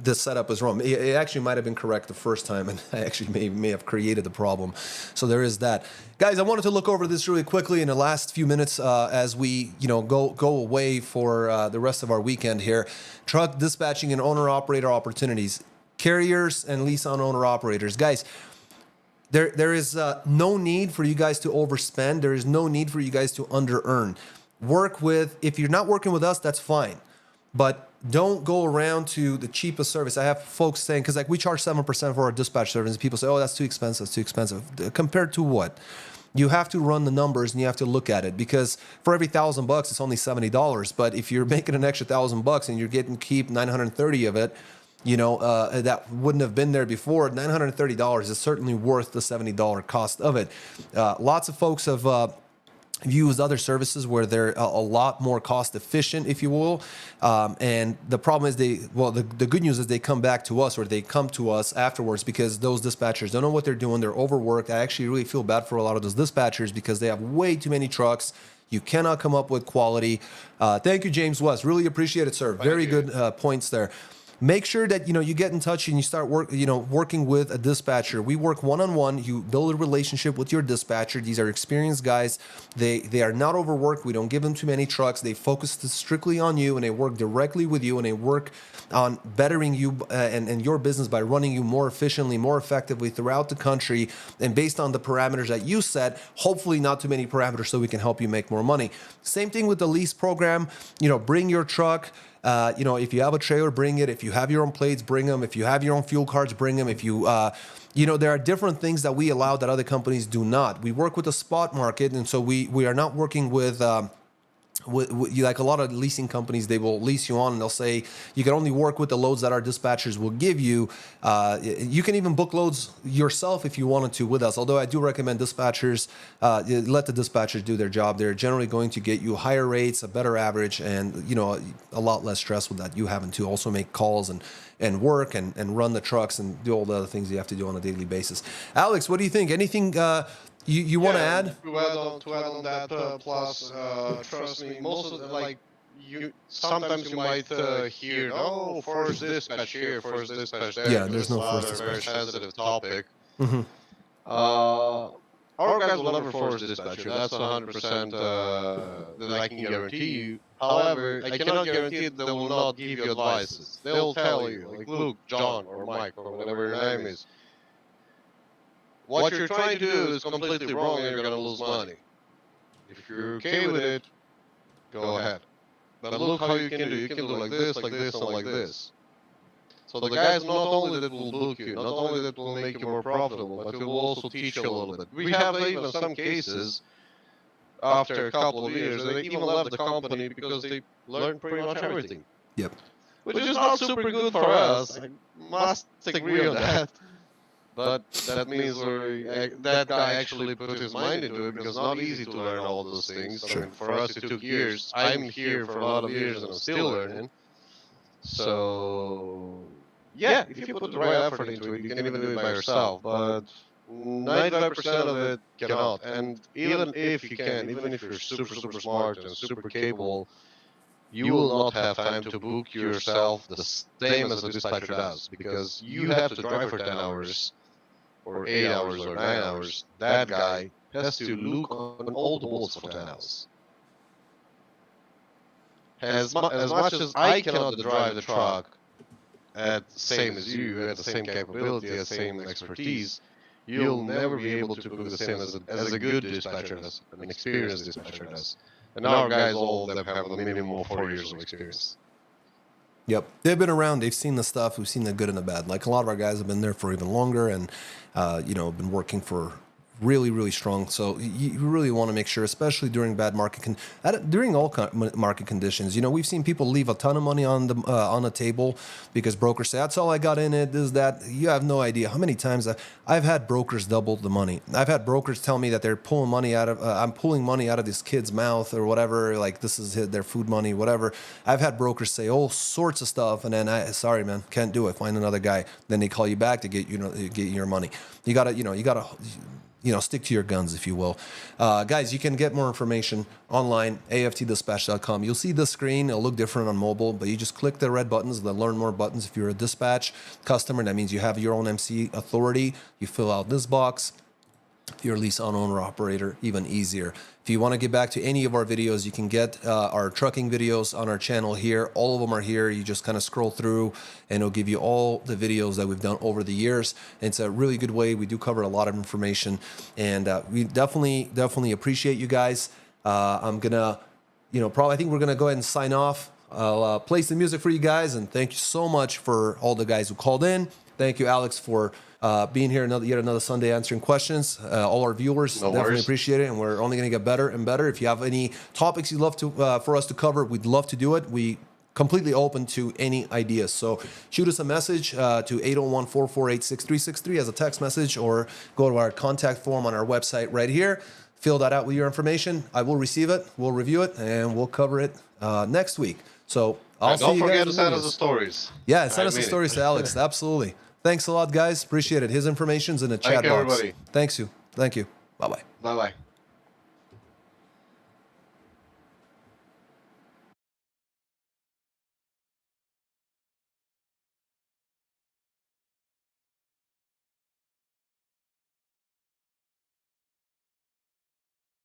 the setup is wrong. It actually might have been correct the first time, and I actually may have created the problem. So there is that. Guys, I wanted to look over this really quickly in the last few minutes as we go away for the rest of our weekend here. Truck dispatching and owner-operator opportunities. Carriers and lease-on owner-operators. Guys, there is no need for you guys to overspend. There is no need for you guys to under-earn. If you're not working with us, that's fine. but don't go around to the cheapest service. I have folks saying, because like we charge 7% for our dispatch service, and people say, oh, that's too expensive. It's too expensive. Compared to what? You have to run the numbers and you have to look at it, because for every $1,000, it's only $70. But if you're making an extra $1,000 and you're getting to keep 930 of it, that wouldn't have been there before. $930 is certainly worth the $70 cost of it. Lots of folks have used other services where they're a lot more cost efficient, if you will. And the problem is the good news is they come back to us, or they come to us afterwards, because those dispatchers don't know what they're doing. They're overworked. I actually really feel bad for a lot of those dispatchers because they have way too many trucks. You cannot come up with quality. Thank you, James West. Really appreciate it, sir. Very good points there. Make sure that you get in touch and you start working with a dispatcher. We work one-on-one. You build a relationship with your dispatcher. These are experienced guys. They are not overworked. We don't give them too many trucks. They focus strictly on you, and they work directly with you, and they work on bettering you and your business by running you more efficiently, more effectively throughout the country, and based on the parameters that you set. Hopefully not too many parameters, so we can help you make more money. Same thing with the lease program. Bring your truck. If you have a trailer, bring it. If you have your own plates, bring them. If you have your own fuel cards, bring them. If you, there are different things that we allow that other companies do not. We work with the spot market, and so we are not working with like a lot of leasing companies. They will lease you on, and they'll say you can only work with the loads that our dispatchers will give you. You can even book loads yourself if you wanted to with us. Although I do recommend dispatchers, let the dispatchers do their job. They're generally going to get you higher rates, a better average, and a lot less stress with that. You having to also make calls and work and run the trucks and do all the other things you have to do on a daily basis. Alex, what do you think? Anything you want to add? To add on that, plus, trust me, most of the, sometimes you might hear, oh, force dispatch here, force dispatch there. Yeah, there's no force dispatch. Very sensitive topic. Mm-hmm. Our guys will never force dispatch you. That's 100% that I can guarantee you. However, I cannot guarantee that they will not give you advices. They'll tell you, like, Luke, John, or Mike, or whatever your name is. What you're trying to do is completely wrong, and you're going to lose money. If you're okay with it, go ahead. But look how you can do. You can do like this, and like this. So the guys not only that will book you, not only that will make you more profitable, but will also teach you a little bit. We have even some cases, after a couple of years, they even left the company because they learned pretty much everything. Yep. Which is not super good for us. I must agree on that. But that means that guy actually put his mind into it, because it's not easy to learn all those things. Sure. I mean, for us, it took years. I'm here for a lot of years, and I'm still learning. So, yeah, if you put the right effort into it, you can even do it by yourself. But 95% of it cannot. And even if you can, even if you're super smart and super capable, you will not have time to book yourself the same as the dispatcher does, because you have to drive for 10 hours. Or 8 hours or 9 hours, that guy has to look on all the bolts for 10 hours. As much as I cannot drive the truck at the same as you, at the same capability, at the same expertise, you'll never be able to book the same as a good dispatcher does, an experienced dispatcher does. And our guys, all of them have a minimum of 4 years of experience. Yep. They've been around. They've seen the stuff. We've seen the good and the bad. Like a lot of our guys have been there for even longer and, been working for really, really strong. So you really want to make sure, especially during bad during all market conditions. We've seen people leave a ton of money on the table because brokers say, that's all I got in it, this, that. You have no idea how many times I've had brokers double the money. I've had brokers tell me that they're pulling money I'm pulling money out of this kid's mouth or whatever, like this is their food money, whatever. I've had brokers say all sorts of stuff, and then sorry, man, can't do it. Find another guy. Then they call you back to get your money. You gotta stick to your guns, if you will. Guys, you can get more information online, aftdispatch.com. You'll see the screen. It'll look different on mobile, but you just click the red buttons, the learn more buttons. If you're a dispatch customer, that means you have your own MC authority. You fill out this box. If you're a lease-on owner operator, even easier. If you want to get back to any of our videos, you can get our trucking videos on our channel here. All of them are here. You just kind of scroll through and it'll give you all the videos that we've done over the years. And it's a really good way. We do cover a lot of information, and we definitely appreciate you guys. I'm gonna, I think we're gonna go ahead and sign off. I'll play some music for you guys, and thank you so much for all the guys who called in. Thank you, Alex, for being here yet another Sunday answering questions. All our viewers definitely appreciate it, and we're only going to get better and better. If you have any topics you'd love to for us to cover, we'd love to do it. We completely open to any ideas. So shoot us a message to 801-448-6363 as a text message, or go to our contact form on our website right here. Fill that out with your information. I will receive it. We'll review it, and we'll cover it next week. So I'll see you guys. Don't forget to send us the stories. Yeah, send us the stories to Alex. Absolutely. Thanks a lot, guys. Appreciate it. His information's in the chat box. Thank you, everybody. Thank you. Thank you. Bye-bye. Bye-bye.